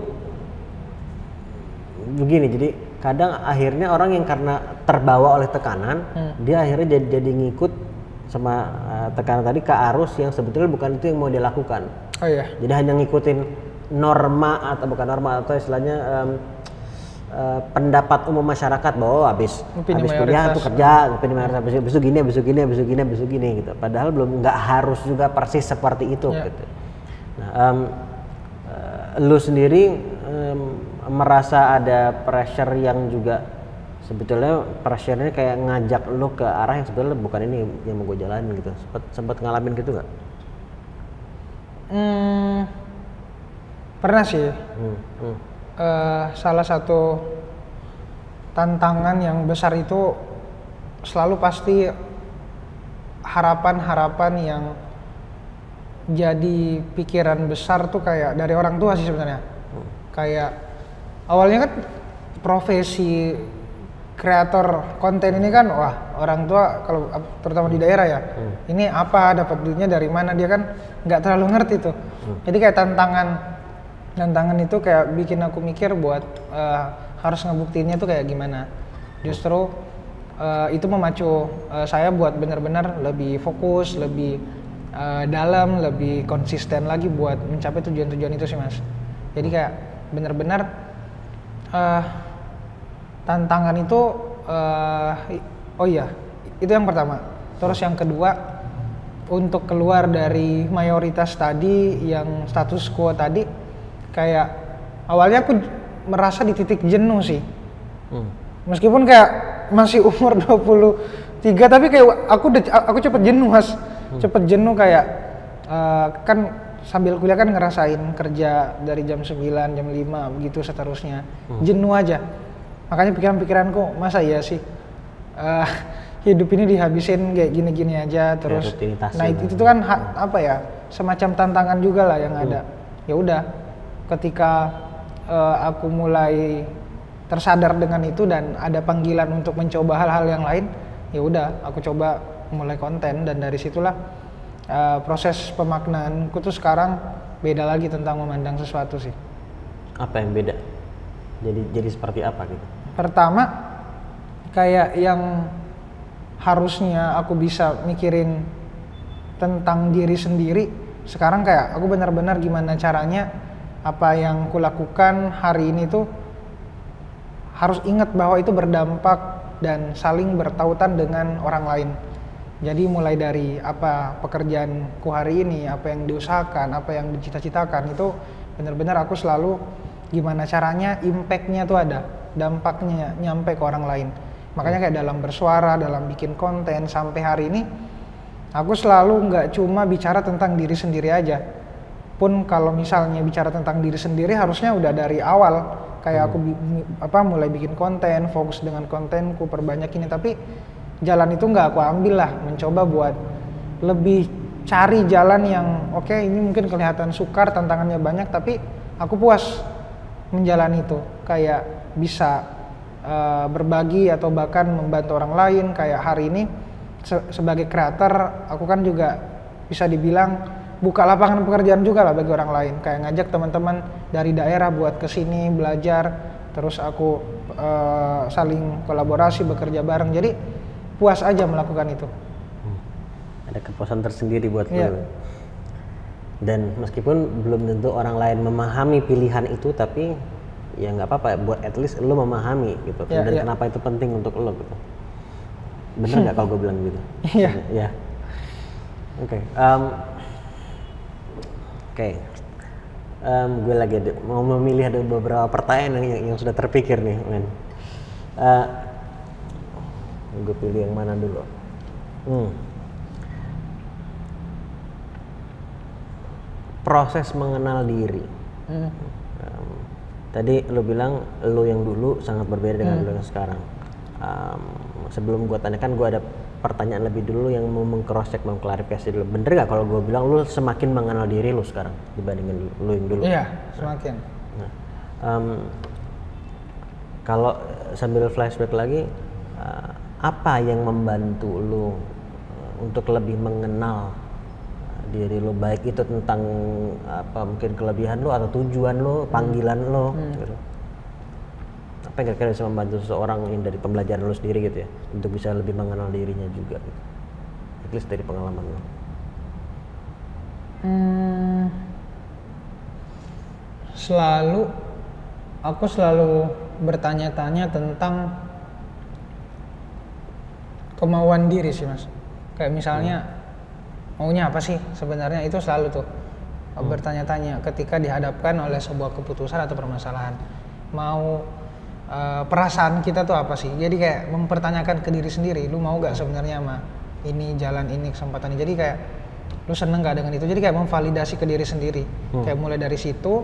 begini, jadi kadang akhirnya orang yang karena terbawa oleh tekanan dia akhirnya jadi ngikut sama tekanan tadi ke arus yang sebetulnya bukan itu yang mau dia lakukan. Jadi hanya ngikutin norma atau bukan norma atau istilahnya pendapat umum masyarakat bahwa habis kuliah tuh kerja, habis itu gini gitu. Padahal nggak harus juga persis seperti itu gitu. Nah, lu sendiri merasa ada pressure yang juga sebetulnya pressure-nya kayak ngajak lu ke arah yang sebetulnya bukan ini yang mau gue jalanin gitu. Sempat ngalamin gitu nggak? Pernah sih. Salah satu tantangan yang besar itu selalu pasti harapan-harapan yang jadi pikiran besar tuh kayak dari orang tua sih sebenarnya. Kayak awalnya kan profesi kreator konten ini kan wah orang tua kalau terutama di daerah ya ini apa, dapat duitnya dari mana, dia kan nggak terlalu ngerti tuh. Jadi kayak tantangan itu kayak bikin aku mikir buat harus ngebuktiinnya tuh kayak gimana. Justru itu memacu saya buat benar-benar lebih fokus, lebih dalam, lebih konsisten lagi buat mencapai tujuan-tujuan itu sih Mas. Jadi kayak benar-benar tantangan itu itu yang pertama. Terus yang kedua, untuk keluar dari mayoritas tadi yang status quo tadi, kayak awalnya aku merasa di titik jenuh sih. Meskipun kayak masih umur 23 tapi kayak aku cepet jenuh Mas. Cepet jenuh kayak kan sambil kuliah kan ngerasain kerja dari jam 9, jam 5 begitu seterusnya. Jenuh aja. Makanya pikiran-pikiranku masa iya sih hidup ini dihabisin kayak gini-gini aja terus. Nah itu tuh kan apa ya, semacam tantangan juga lah yang ada. Ya udah, ketika aku mulai tersadar dengan itu dan ada panggilan untuk mencoba hal-hal yang lain, ya udah aku coba mulai konten, dan dari situlah proses pemaknaanku tuh sekarang beda lagi tentang memandang sesuatu sih. Apa yang beda? Jadi seperti apa gitu? Pertama, kayak yang harusnya aku bisa mikirin tentang diri sendiri, sekarang kayak aku benar-benar gimana caranya apa yang kulakukan hari ini tuh harus ingat bahwa itu berdampak dan saling bertautan dengan orang lain. Jadi mulai dari apa pekerjaanku hari ini, apa yang diusahakan, apa yang dicita-citakan, itu benar-benar aku selalu gimana caranya impact-nya tuh ada, dampaknya nyampe ke orang lain. Makanya kayak dalam bersuara, dalam bikin konten sampai hari ini, aku selalu nggak cuma bicara tentang diri sendiri aja. Pun kalau misalnya bicara tentang diri sendiri harusnya udah dari awal kayak aku mulai bikin konten, fokus dengan kontenku, perbanyak ini, tapi jalan itu nggak aku ambil lah, mencoba buat lebih cari jalan yang oke, ini mungkin kelihatan sukar, tantangannya banyak, tapi aku puas menjalani itu, kayak bisa berbagi atau bahkan membantu orang lain. Kayak hari ini sebagai kreator aku kan juga bisa dibilang buka lapangan pekerjaan juga lah bagi orang lain, kayak ngajak teman-teman dari daerah buat kesini belajar, terus aku saling kolaborasi, bekerja bareng, jadi puas aja melakukan itu. Ada kepuasan tersendiri buat lo. Dan meskipun belum tentu orang lain memahami pilihan itu, tapi ya nggak apa-apa, buat at least lo memahami gitu. Dan kenapa itu penting untuk lo gitu. Bener nggak kalau gue bilang gitu? Iya. Ya. Oke. Gue lagi mau memilih ada beberapa pertanyaan yang sudah terpikir nih, men. Gue pilih yang mana dulu? Proses mengenal diri. Tadi lo bilang lo yang dulu sangat berbeda dengan lo yang sekarang. Sebelum gue tanyakan, gue ada pertanyaan lebih dulu yang mau meng-cross check, mau klarifikasi dulu. Bener nggak kalau gue bilang lo semakin mengenal diri lo sekarang dibandingin lo yang dulu? Iya, semakin. Kalau sambil flashback lagi, apa yang membantu lo untuk lebih mengenal diri lo, baik itu tentang apa mungkin kelebihan lo atau tujuan lo, panggilan lo, gitu. Apa yang kira-kira bisa membantu seseorang yang dari pembelajaran lo sendiri gitu ya, untuk bisa lebih mengenal dirinya juga, gitu. At least dari pengalaman lo. Aku selalu bertanya-tanya tentang kemauan diri sih, Mas. Kayak misalnya maunya apa sih sebenarnya, itu selalu tuh bertanya-tanya ketika dihadapkan oleh sebuah keputusan atau permasalahan. Mau perasaan kita tuh apa sih? Jadi kayak mempertanyakan ke diri sendiri, lu mau gak sebenarnya sama ini, jalan ini, kesempatan ini. Jadi kayak lu seneng gak dengan itu? Jadi kayak memvalidasi ke diri sendiri. Kayak mulai dari situ,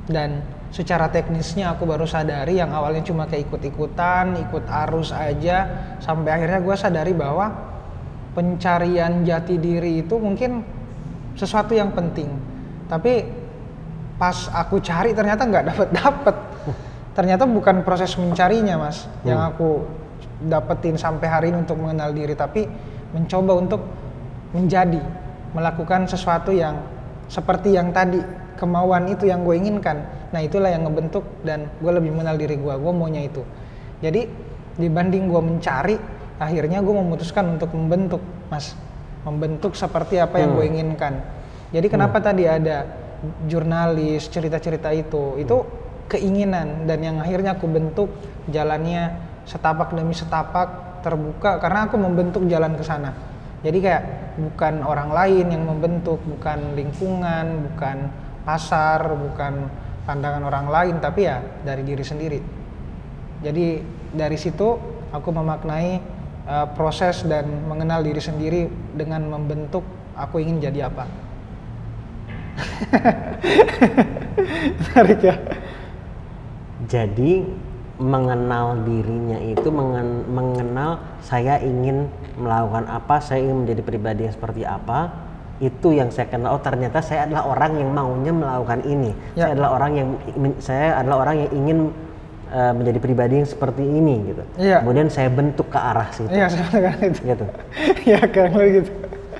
dan secara teknisnya aku baru sadari yang awalnya cuma kayak ikut-ikutan, ikut arus aja, sampai akhirnya gue sadari bahwa pencarian jati diri itu mungkin sesuatu yang penting. Tapi pas aku cari ternyata nggak dapet. Ternyata bukan proses mencarinya, Mas, yang aku dapetin sampai hari ini untuk mengenal diri, tapi mencoba untuk melakukan sesuatu yang seperti yang tadi, kemauan itu yang gue inginkan. Nah itulah yang ngebentuk, dan gue lebih mengenal diri gue maunya itu. Jadi dibanding gue mencari, akhirnya gue memutuskan untuk membentuk, Mas. Membentuk seperti apa yang gue inginkan. Jadi kenapa tadi ada jurnalis, cerita-cerita itu keinginan, dan yang akhirnya aku bentuk jalannya setapak demi setapak terbuka karena aku membentuk jalan ke sana. Jadi kayak bukan orang lain yang membentuk, bukan lingkungan, bukan pasar, bukan pandangan orang lain, tapi ya dari diri sendiri. Jadi dari situ aku memaknai proses dan mengenal diri sendiri dengan membentuk aku ingin jadi apa. Menarik ya. Jadi mengenal dirinya itu mengenal saya ingin melakukan apa, saya ingin menjadi pribadi yang seperti apa, itu yang saya kenal. Oh ternyata saya adalah orang yang maunya melakukan ini. Ya. Saya adalah orang yang ingin menjadi pribadi yang seperti ini gitu. Ya. Kemudian saya bentuk ke arah situ. Iya, saya itu. Gitu. Iya, kan gitu.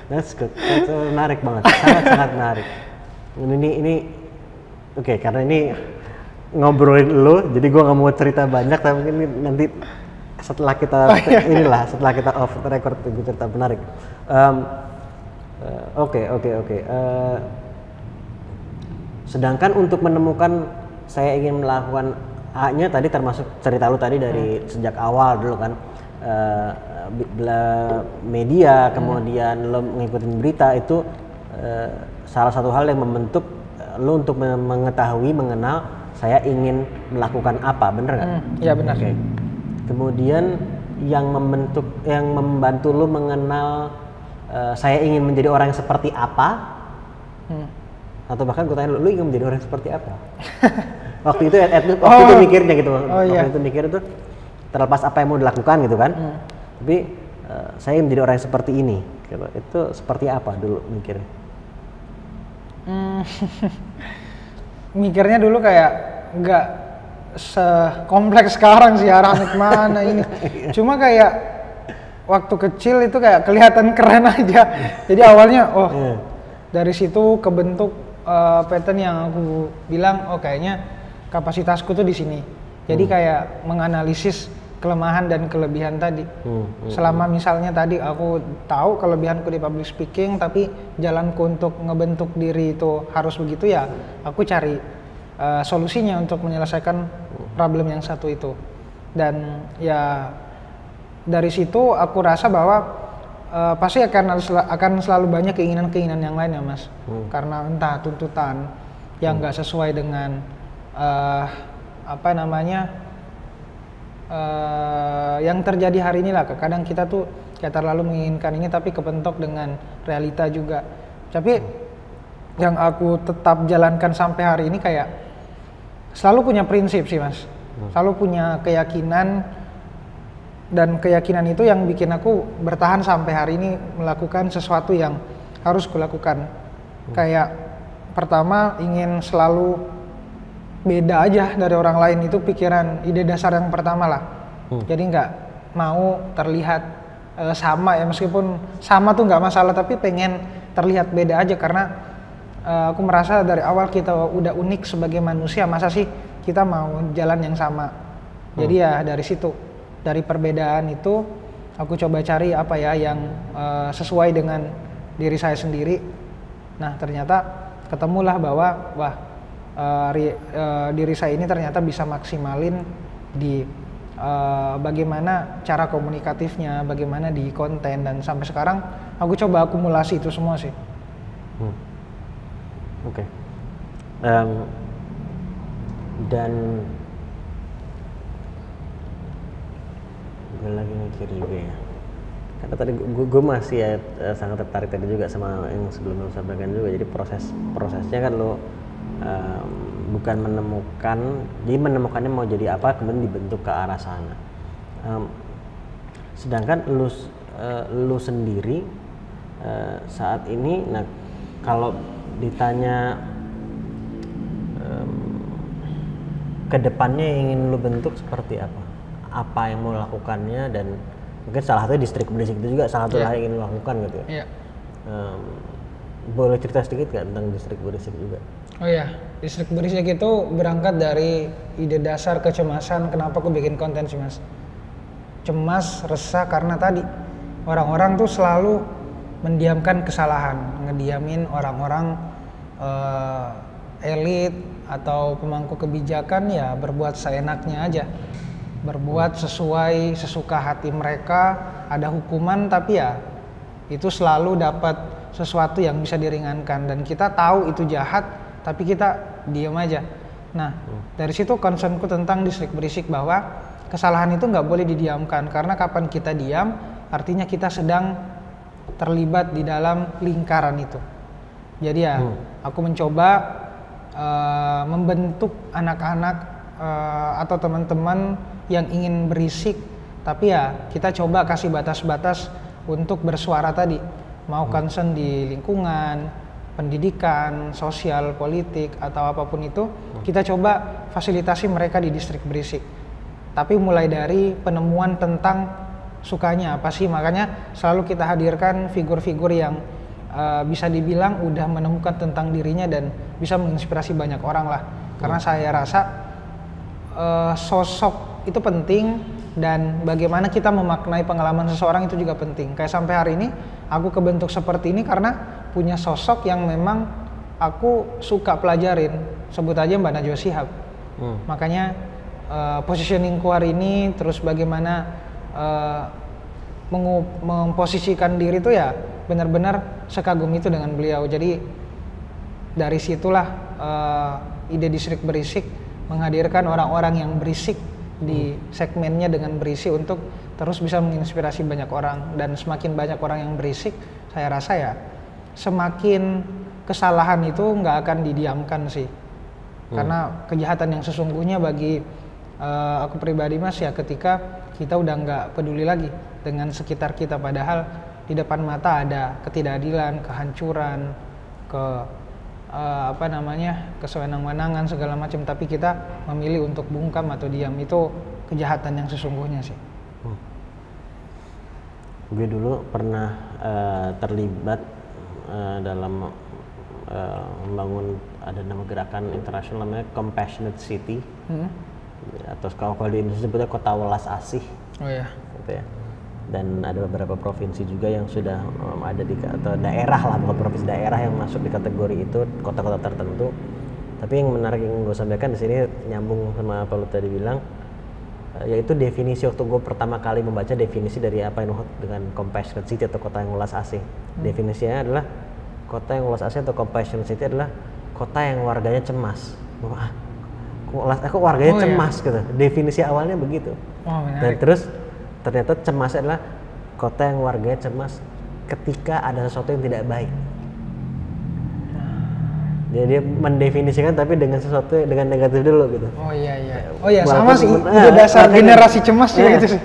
That's good. That's menarik banget. Sangat menarik. Ini oke, karena ini ngobrolin lo, jadi gue nggak mau cerita banyak, tapi mungkin nanti setelah kita setelah kita off record gue cerita menarik. Oke. Sedangkan untuk menemukan saya ingin melakukan A-nya tadi, termasuk cerita lo tadi dari sejak awal dulu kan, media, kemudian lo ngikutin berita, itu salah satu hal yang membentuk lo untuk mengetahui, mengenal saya ingin melakukan apa, bener nggak? Iya benar. Okay. Kemudian yang membantu lo mengenal saya ingin menjadi orang yang seperti apa, atau bahkan gue tanya lo ingin menjadi orang yang seperti apa? Waktu itu itu mikirnya gitu, waktu itu mikir itu terlepas apa yang mau dilakukan gitu kan, tapi saya ingin menjadi orang yang seperti ini, gitu. Itu seperti apa dulu mikirnya? Mikirnya dulu kayak nggak sekompleks sekarang sih, arahnya kemana ini. Cuma kayak waktu kecil itu kayak kelihatan keren aja. Jadi awalnya dari situ kebentuk pattern yang aku bilang, kayaknya kapasitasku tuh di sini. Jadi kayak menganalisis kelemahan dan kelebihan tadi. Selama misalnya tadi aku tahu kelebihanku di public speaking, tapi jalanku untuk ngebentuk diri itu harus begitu, ya aku cari solusinya untuk menyelesaikan problem yang satu itu. Dan ya dari situ aku rasa bahwa pasti akan selalu banyak keinginan-keinginan yang lain ya Mas. Karena entah tuntutan yang nggak sesuai dengan yang terjadi hari ini lah. Kadang kita tuh kayak terlalu menginginkan ini tapi kepentok dengan realita juga. Tapi yang aku tetap jalankan sampai hari ini kayak selalu punya prinsip sih Mas. Selalu punya keyakinan, dan keyakinan itu yang bikin aku bertahan sampai hari ini melakukan sesuatu yang harus kulakukan. Kayak pertama ingin selalu beda aja dari orang lain, itu pikiran ide dasar yang pertama lah. Jadi nggak mau terlihat sama ya, meskipun sama tuh nggak masalah, tapi pengen terlihat beda aja karena aku merasa dari awal kita udah unik sebagai manusia, masa sih kita mau jalan yang sama. Jadi ya dari situ, dari perbedaan itu aku coba cari apa ya yang sesuai dengan diri saya sendiri. Nah ternyata ketemulah bahwa diri saya ini ternyata bisa maksimalin di bagaimana cara komunikatifnya, bagaimana di konten, dan sampai sekarang aku coba akumulasi itu semua sih. Oke. Dan gue lagi mikir juga ya, karena tadi gue masih ya, sangat tertarik tadi juga sama yang sebelum lo sampaikan juga. Jadi prosesnya kan lo bukan menemukan, jadi menemukannya mau jadi apa kemudian dibentuk ke arah sana. Sedangkan lu sendiri saat ini, nah kalau ditanya kedepannya ingin lu bentuk seperti apa yang mau lakukannya, dan mungkin salah satunya distrik berisik itu juga salah satu hal yang ingin lu lakukan gitu ya. Boleh cerita sedikit gak tentang distrik berisik juga? Oh iya, distrik berisik itu berangkat dari ide dasar kecemasan. Kenapa aku bikin konten sih Mas? Cemas, resah karena tadi orang-orang tuh selalu mendiamkan kesalahan, ngediamin orang-orang elit atau pemangku kebijakan ya berbuat seenaknya aja, berbuat sesuai sesuka hati mereka. Ada hukuman tapi ya itu selalu dapat sesuatu yang bisa diringankan, dan kita tahu itu jahat tapi kita diam aja. Nah dari situ concernku tentang distrik berisik, bahwa kesalahan itu nggak boleh didiamkan, karena kapan kita diam artinya kita sedang terlibat di dalam lingkaran itu. Jadi ya aku mencoba membentuk anak-anak atau teman-teman yang ingin berisik, tapi ya kita coba kasih batas-batas untuk bersuara tadi, mau concern di lingkungan, pendidikan, sosial, politik, atau apapun itu, kita coba fasilitasi mereka di distrik berisik. Tapi mulai dari penemuan tentang sukanya apa sih, makanya selalu kita hadirkan figur-figur yang bisa dibilang udah menemukan tentang dirinya dan bisa menginspirasi banyak orang lah. Karena saya rasa sosok itu penting, dan bagaimana kita memaknai pengalaman seseorang itu juga penting. Kayak sampai hari ini aku kebentuk seperti ini karena punya sosok yang memang aku suka pelajarin, sebut aja Mbak Najwa Shihab. Makanya positioningku hari ini, terus bagaimana memposisikan diri itu ya benar-benar sekagum itu dengan beliau. Jadi dari situlah ide distrik berisik menghadirkan orang-orang yang berisik di segmennya dengan berisi untuk terus bisa menginspirasi banyak orang. Dan semakin banyak orang yang berisik, saya rasa ya semakin kesalahan itu nggak akan didiamkan sih. Karena kejahatan yang sesungguhnya bagi aku pribadi Mas ya ketika kita udah nggak peduli lagi dengan sekitar kita, padahal di depan mata ada ketidakadilan, kehancuran, kesewenang-wenangan segala macam, tapi kita memilih untuk bungkam atau diam. Itu kejahatan yang sesungguhnya sih. Gue dulu pernah terlibat dalam membangun, ada nama gerakan internasional namanya Compassionate City, atau kalau di Indonesia sebutnya Kota Welas Asih. Oh ya. Gitu ya. Dan ada beberapa provinsi juga yang sudah ada di, atau daerah lah, bukan provinsi, daerah yang masuk di kategori itu, kota-kota tertentu. Tapi yang menarik yang gue sampaikan di sini nyambung sama apa lo tadi bilang, yaitu definisi waktu gue pertama kali membaca definisi dari apa yang disebut dengan compassionate city atau kota yang ulas asih. Definisinya adalah kota yang ulas asih atau compassionate city adalah kota yang warganya cemas. Wah, kok warganya cemas gitu. Definisi awalnya begitu. Dan terus ternyata cemas adalah kota yang warganya cemas ketika ada sesuatu yang tidak baik. Jadi dia mendefinisikan tapi dengan sesuatu dengan negatif dulu gitu. Oh iya sama sih. Itu dasar generasi cemas juga gitu sih.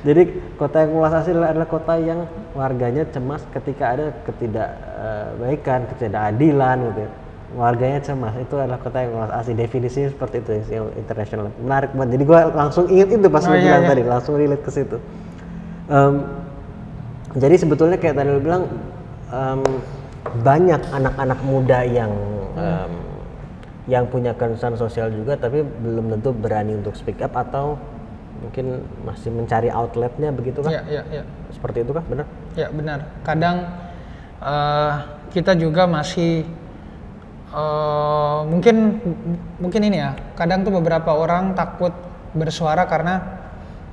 Jadi kota yang ulas asih adalah kota yang warganya cemas ketika ada ketidakbaikan, ketidakadilan gitu. Warganya cemas, itu adalah kota yang ulas asih. Definisinya seperti itu yang internasional. Menarik banget. Jadi gue langsung ingat itu pas lu bilang tadi, langsung relate ke situ. Jadi sebetulnya kayak tadi lu bilang banyak anak-anak muda yang punya concern sosial juga tapi belum tentu berani untuk speak up atau mungkin masih mencari outletnya begitu kan? Iya. Seperti itu kah? Benar? Ya benar. Kadang kita juga masih mungkin ini ya. Kadang tuh beberapa orang takut bersuara karena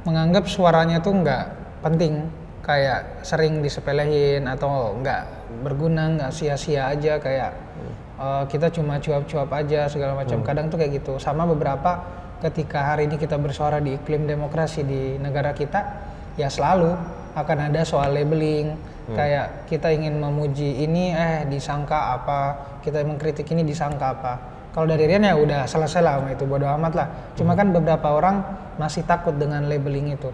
menganggap suaranya tuh nggak penting, kayak sering disepelehin atau nggak berguna, nggak sia-sia aja, kayak kita cuma cuap-cuap aja segala macam. Kadang tuh kayak gitu. Sama beberapa ketika hari ini kita bersuara di iklim demokrasi di negara kita, ya selalu akan ada soal labeling. Kayak kita ingin memuji ini disangka apa, kita mengkritik ini disangka apa. Kalau dari Rian ya udah selesai lah sama itu, bodo amat lah. Cuma kan beberapa orang masih takut dengan labeling itu.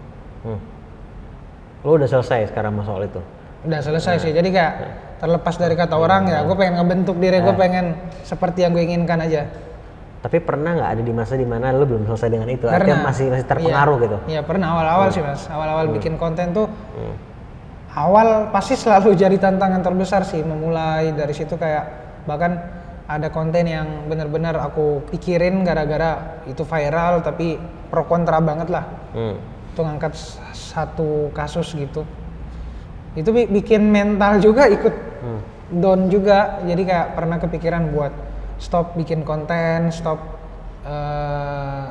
Lo udah selesai sekarang soal itu? Udah selesai sih, jadi kayak terlepas dari kata orang ya, gue pengen ngebentuk diri gue, pengen seperti yang gue inginkan aja. Tapi pernah nggak ada di masa dimana lo belum selesai dengan itu? Artinya masih terpengaruh gitu? Iya pernah, awal-awal sih mas, awal-awal bikin konten tuh awal pasti selalu jadi tantangan terbesar sih, memulai dari situ. Kayak bahkan ada konten yang benar-benar aku pikirin gara-gara itu viral tapi pro kontra banget lah. Itu ngangkat satu kasus gitu, itu bikin mental juga ikut down juga. Jadi kayak pernah kepikiran buat stop bikin konten, stop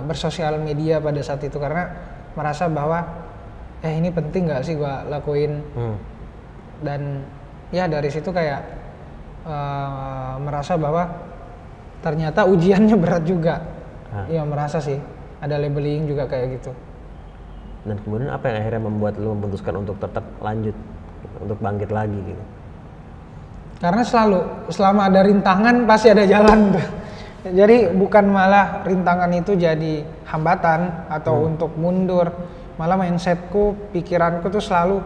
bersosial media pada saat itu karena merasa bahwa ini penting nggak sih gua lakuin. Dan ya dari situ kayak merasa bahwa ternyata ujiannya berat juga. Ya merasa sih ada labeling juga kayak gitu. Dan kemudian apa yang akhirnya membuat lu memutuskan untuk tetap lanjut, untuk bangkit lagi gitu? Karena selama ada rintangan pasti ada jalan. Jadi bukan malah rintangan itu jadi hambatan atau untuk mundur. Malah mindsetku, pikiranku tuh selalu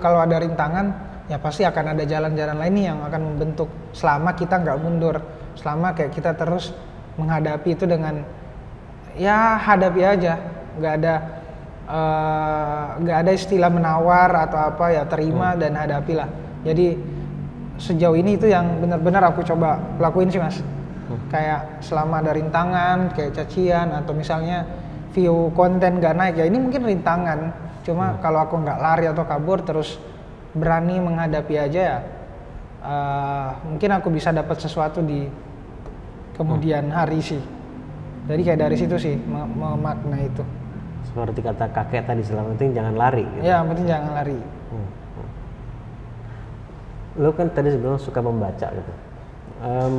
kalau ada rintangan ya pasti akan ada jalan-jalan lain yang akan membentuk. Selama kita nggak mundur, selama kayak kita terus menghadapi itu dengan ya hadapi aja, nggak ada istilah menawar atau apa, ya terima dan hadapilah. Jadi sejauh ini itu yang benar-benar aku coba lakuin sih mas. Kayak selama ada rintangan kayak cacian atau misalnya view konten gak naik, ya ini mungkin rintangan. Cuma kalau aku nggak lari atau kabur, terus berani menghadapi aja ya, mungkin aku bisa dapat sesuatu di kemudian hari sih. Jadi kayak dari situ sih memakna itu. Seperti kata kakek tadi, selama penting jangan lari gitu. Ya, penting jangan lari. Lo kan tadi sebelum suka membaca gitu.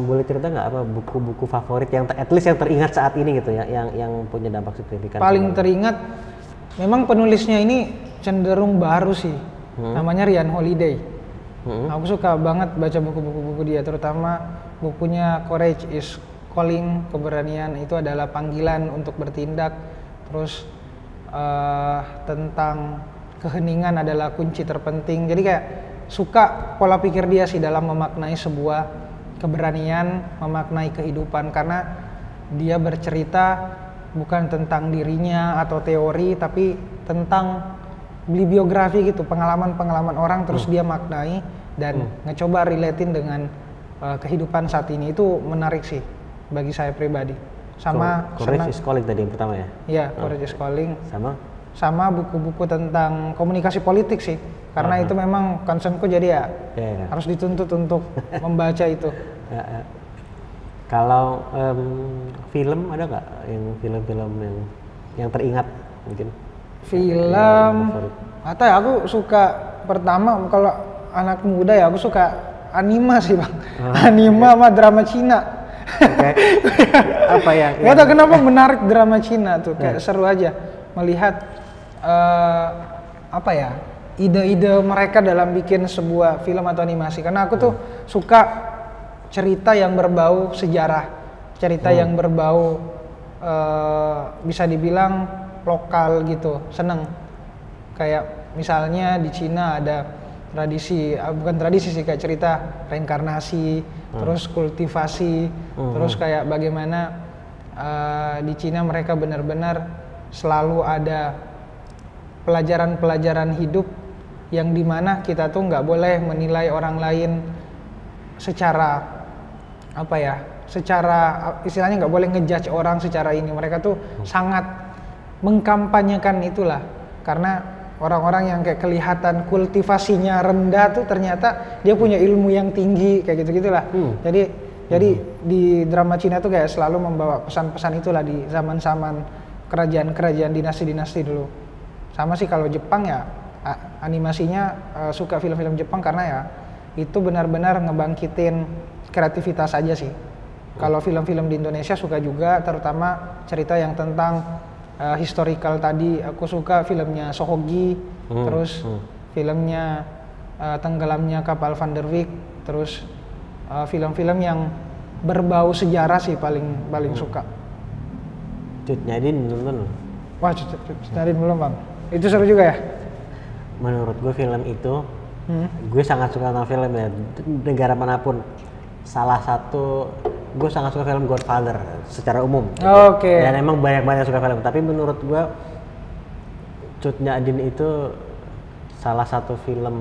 Boleh cerita nggak apa buku-buku favorit yang at least yang teringat saat ini gitu ya, yang punya dampak signifikan? Paling teringat, memang penulisnya ini cenderung baru sih. Namanya Ryan Holiday. Aku suka banget baca buku-buku dia, terutama bukunya Courage is Calling, keberanian itu adalah panggilan untuk bertindak. Terus tentang keheningan adalah kunci terpenting. Jadi kayak suka pola pikir dia sih dalam memaknai sebuah keberanian, memaknai kehidupan, karena dia bercerita bukan tentang dirinya atau teori, tapi tentang biografi gitu, pengalaman-pengalaman orang, terus dia maknai dan ngecoba relatein dengan kehidupan saat ini. Itu menarik sih bagi saya pribadi. Sama Courage is Calling tadi yang pertama ya? Iya, Courage is Calling. Sama buku-buku tentang komunikasi politik sih, karena itu memang concernku, jadi ya harus dituntut untuk membaca itu. Kalau film ada nggak yang film-film yang teringat mungkin? Film atau ya aku suka pertama kalau anak muda ya aku suka anime sih bang. Anime sama drama Cina. Oke. Apa yang? Gak tau kenapa menarik drama Cina tuh, kayak seru aja melihat apa ya, ide-ide mereka dalam bikin sebuah film atau animasi. Karena aku tuh suka cerita yang berbau sejarah, cerita yang berbau bisa dibilang lokal gitu, seneng. Kayak misalnya di Cina ada tradisi, bukan tradisi sih, kayak cerita reinkarnasi, terus kultivasi, terus kayak bagaimana di Cina mereka benar-benar selalu ada pelajaran-pelajaran hidup yang dimana kita tuh nggak boleh menilai orang lain secara apa ya, secara istilahnya nggak boleh ngejudge orang secara ini. Mereka tuh sangat mengkampanyekan itulah, karena orang-orang yang kayak kelihatan kultivasinya rendah tuh ternyata dia punya ilmu yang tinggi, kayak gitu-gitulah. Jadi di drama Cina tuh kayak selalu membawa pesan-pesan itulah di zaman-zaman kerajaan-kerajaan dinasti-dinasti dulu. Sama sih kalau Jepang ya animasinya suka film-film Jepang karena ya itu benar-benar ngebangkitin kreativitas aja sih. Kalau film-film di Indonesia suka juga, terutama cerita yang tentang historical tadi. Aku suka filmnya Sohogi, terus filmnya Tenggelamnya Kapal Van der Wijk, terus film-film yang berbau sejarah sih paling suka. Cut Nyadin nonton? Wah, Cut Nyadin belum bang. Itu seru juga ya? Menurut gue film itu, gue sangat suka nonton film ya, negara manapun. Salah satu, gue sangat suka film Godfather secara umum gitu. Oke. Dan emang banyak suka film, tapi menurut gue Cut Nyadin itu salah satu film,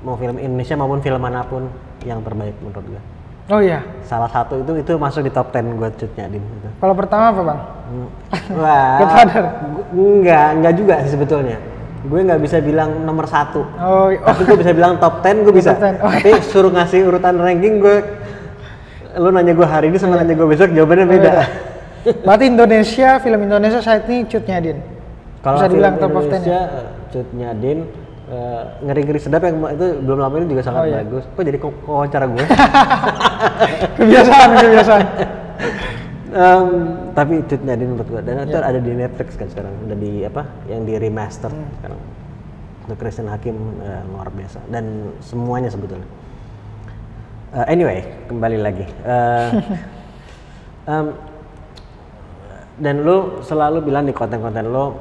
mau film Indonesia maupun film manapun yang terbaik menurut gue. Oh iya? Salah satu itu masuk di top 10 gue Cut Nyadin itu. Kalau pertama apa bang? Wah, Godfather? Enggak juga sih sebetulnya. Gue nggak bisa bilang nomor 1, tapi gue bisa bilang top 10, gue bisa. Tapi suruh ngasih urutan ranking, lu nanya gue hari ini sama nanya gue besok, jawabannya beda. Berarti Indonesia, film Indonesia saat ini Cut Nyadin. Kalau bisa dibilang top Indonesia, of 10 ya? Cut Nyadin, Ngeri-Ngeri Sedap yang itu belum lama ini juga sangat bagus. Kok jadi wawancara gue? kebiasaan. Tapi Cut Nyadin menurut gue, dan itu ada di Netflix kan sekarang, udah di apa, yang di remaster sekarang. Untuk Christian Hakim luar biasa, dan semuanya sebetulnya. Anyway, kembali lagi. Dan lu selalu bilang di konten-konten lu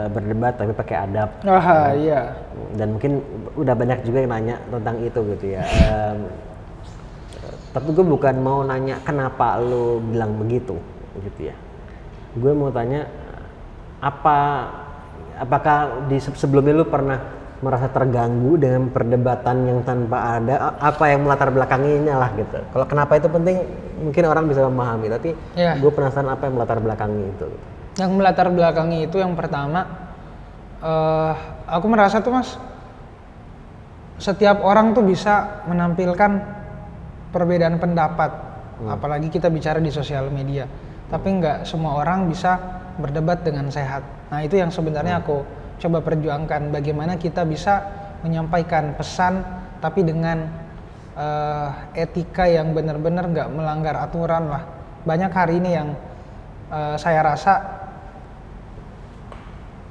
berdebat tapi pakai adab. Iya. Dan mungkin udah banyak juga yang nanya tentang itu gitu ya. Tapi gue bukan mau nanya kenapa lu bilang begitu gitu ya. Gue mau tanya apakah di sebelumnya lu pernah merasa terganggu dengan perdebatan yang tanpa ada, apa yang melatar belakanginya lah gitu. Kalau kenapa itu penting mungkin orang bisa memahami, tapi gue penasaran apa yang melatar belakangi itu. Yang melatar belakangi itu yang pertama, aku merasa tuh mas, setiap orang tuh bisa menampilkan perbedaan pendapat, apalagi kita bicara di sosial media. Tapi nggak semua orang bisa berdebat dengan sehat. Nah itu yang sebenarnya aku coba perjuangkan, bagaimana kita bisa menyampaikan pesan tapi dengan etika yang benar-benar nggak melanggar aturan lah. Banyak hari ini yang saya rasa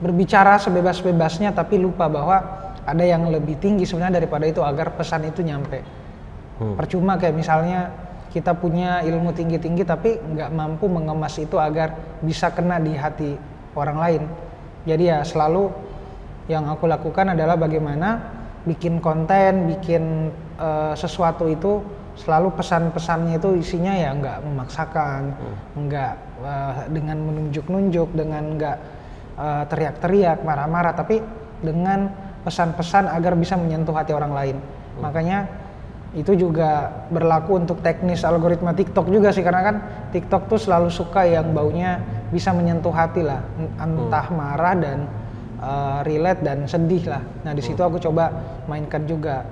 berbicara sebebas-bebasnya tapi lupa bahwa ada yang lebih tinggi sebenarnya daripada itu agar pesan itu nyampe. Percuma kayak misalnya kita punya ilmu tinggi-tinggi tapi nggak mampu mengemas itu agar bisa kena di hati orang lain. Jadi ya selalu yang aku lakukan adalah bagaimana bikin konten, bikin sesuatu itu selalu pesan-pesannya itu isinya ya nggak memaksakan, nggak dengan menunjuk-nunjuk, dengan nggak teriak-teriak, marah-marah, tapi dengan pesan-pesan agar bisa menyentuh hati orang lain. Makanya itu juga berlaku untuk teknis algoritma TikTok juga sih, karena kan TikTok tuh selalu suka yang baunya bisa menyentuh hati lah, entah marah dan relate dan sedih lah. Nah di situ aku coba mainkan juga,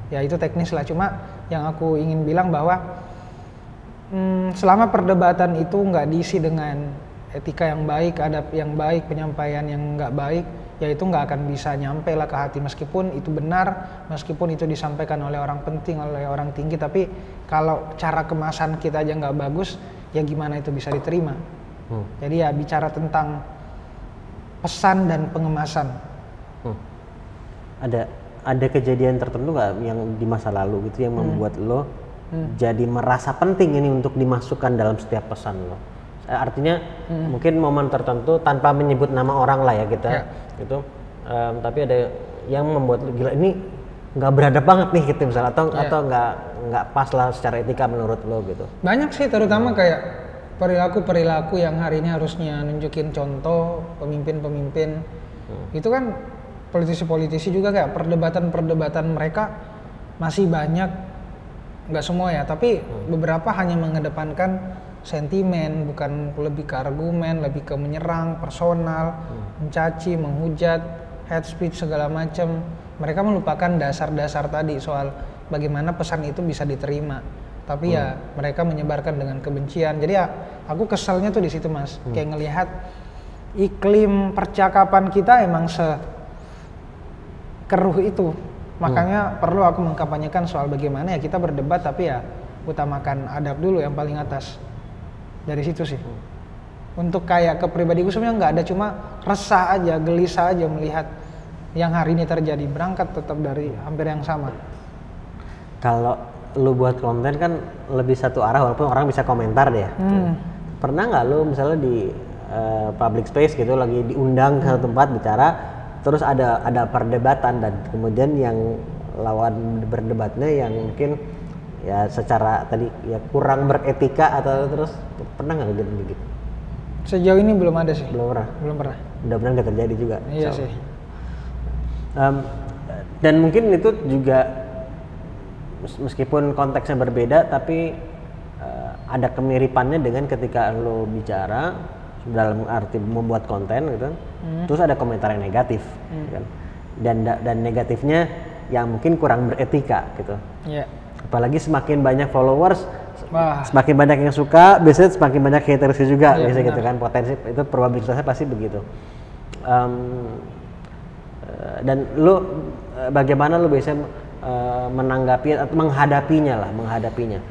ya itu teknis lah. Cuma yang aku ingin bilang bahwa selama perdebatan itu nggak diisi dengan etika yang baik, adab yang baik, penyampaian yang nggak baik, ya itu nggak akan bisa nyampe lah ke hati, meskipun itu benar, meskipun itu disampaikan oleh orang penting, oleh orang tinggi, tapi kalau cara kemasan kita aja nggak bagus, ya gimana itu bisa diterima. Jadi ya bicara tentang pesan dan pengemasan. Ada kejadian tertentu nggak yang di masa lalu gitu yang membuat lo jadi merasa penting ini untuk dimasukkan dalam setiap pesan lo? Artinya mungkin momen tertentu tanpa menyebut nama orang lah ya kita gitu, tapi ada yang membuat lo gila ini nggak beradab banget nih gitu misalnya, atau nggak pas lah secara etika menurut lo gitu. Banyak sih, terutama kayak perilaku yang hari ini harusnya nunjukin contoh pemimpin-pemimpin. Itu kan politisi-politisi juga kayak perdebatan mereka masih banyak, nggak semua ya, tapi beberapa hanya mengedepankan sentimen, bukan lebih ke argumen, lebih ke menyerang, personal, mencaci, menghujat, hate speech segala macam. Mereka melupakan dasar-dasar tadi soal bagaimana pesan itu bisa diterima. Tapi ya mereka menyebarkan dengan kebencian. Jadi ya aku keselnya tuh di situ, Mas. Kayak ngelihat iklim percakapan kita emang sekeruh itu. Makanya perlu aku mengkampanyekan soal bagaimana ya kita berdebat, tapi ya utamakan adab dulu yang paling atas. Dari situ sih. Untuk kayak ke pribadiku sebenarnya nggak ada, cuma resah aja, gelisah aja melihat yang hari ini terjadi. Berangkat tetap dari hampir yang sama. Kalau lu buat konten kan lebih satu arah, walaupun orang bisa komentar deh. Pernah nggak lu misalnya di public space gitu lagi diundang ke satu tempat bicara, terus ada perdebatan dan kemudian yang lawan berdebatnya yang mungkin ya secara tadi ya kurang beretika atau terus pernah nggak gitu? Sejauh ini belum ada sih. Belum pernah. Mudah-mudahan nggak terjadi juga. Iya sih. Dan mungkin itu juga meskipun konteksnya berbeda, tapi ada kemiripannya dengan ketika lo bicara dalam arti membuat konten gitu, terus ada komentar yang negatif, kan? Dan negatifnya yang mungkin kurang beretika gitu. Yeah. Apalagi semakin banyak followers, semakin banyak yang suka, biasanya semakin banyak haters juga, biasanya gitu kan. Potensi itu probabilitasnya pasti begitu. Dan lu bagaimana lu biasanya menanggapi atau menghadapinya?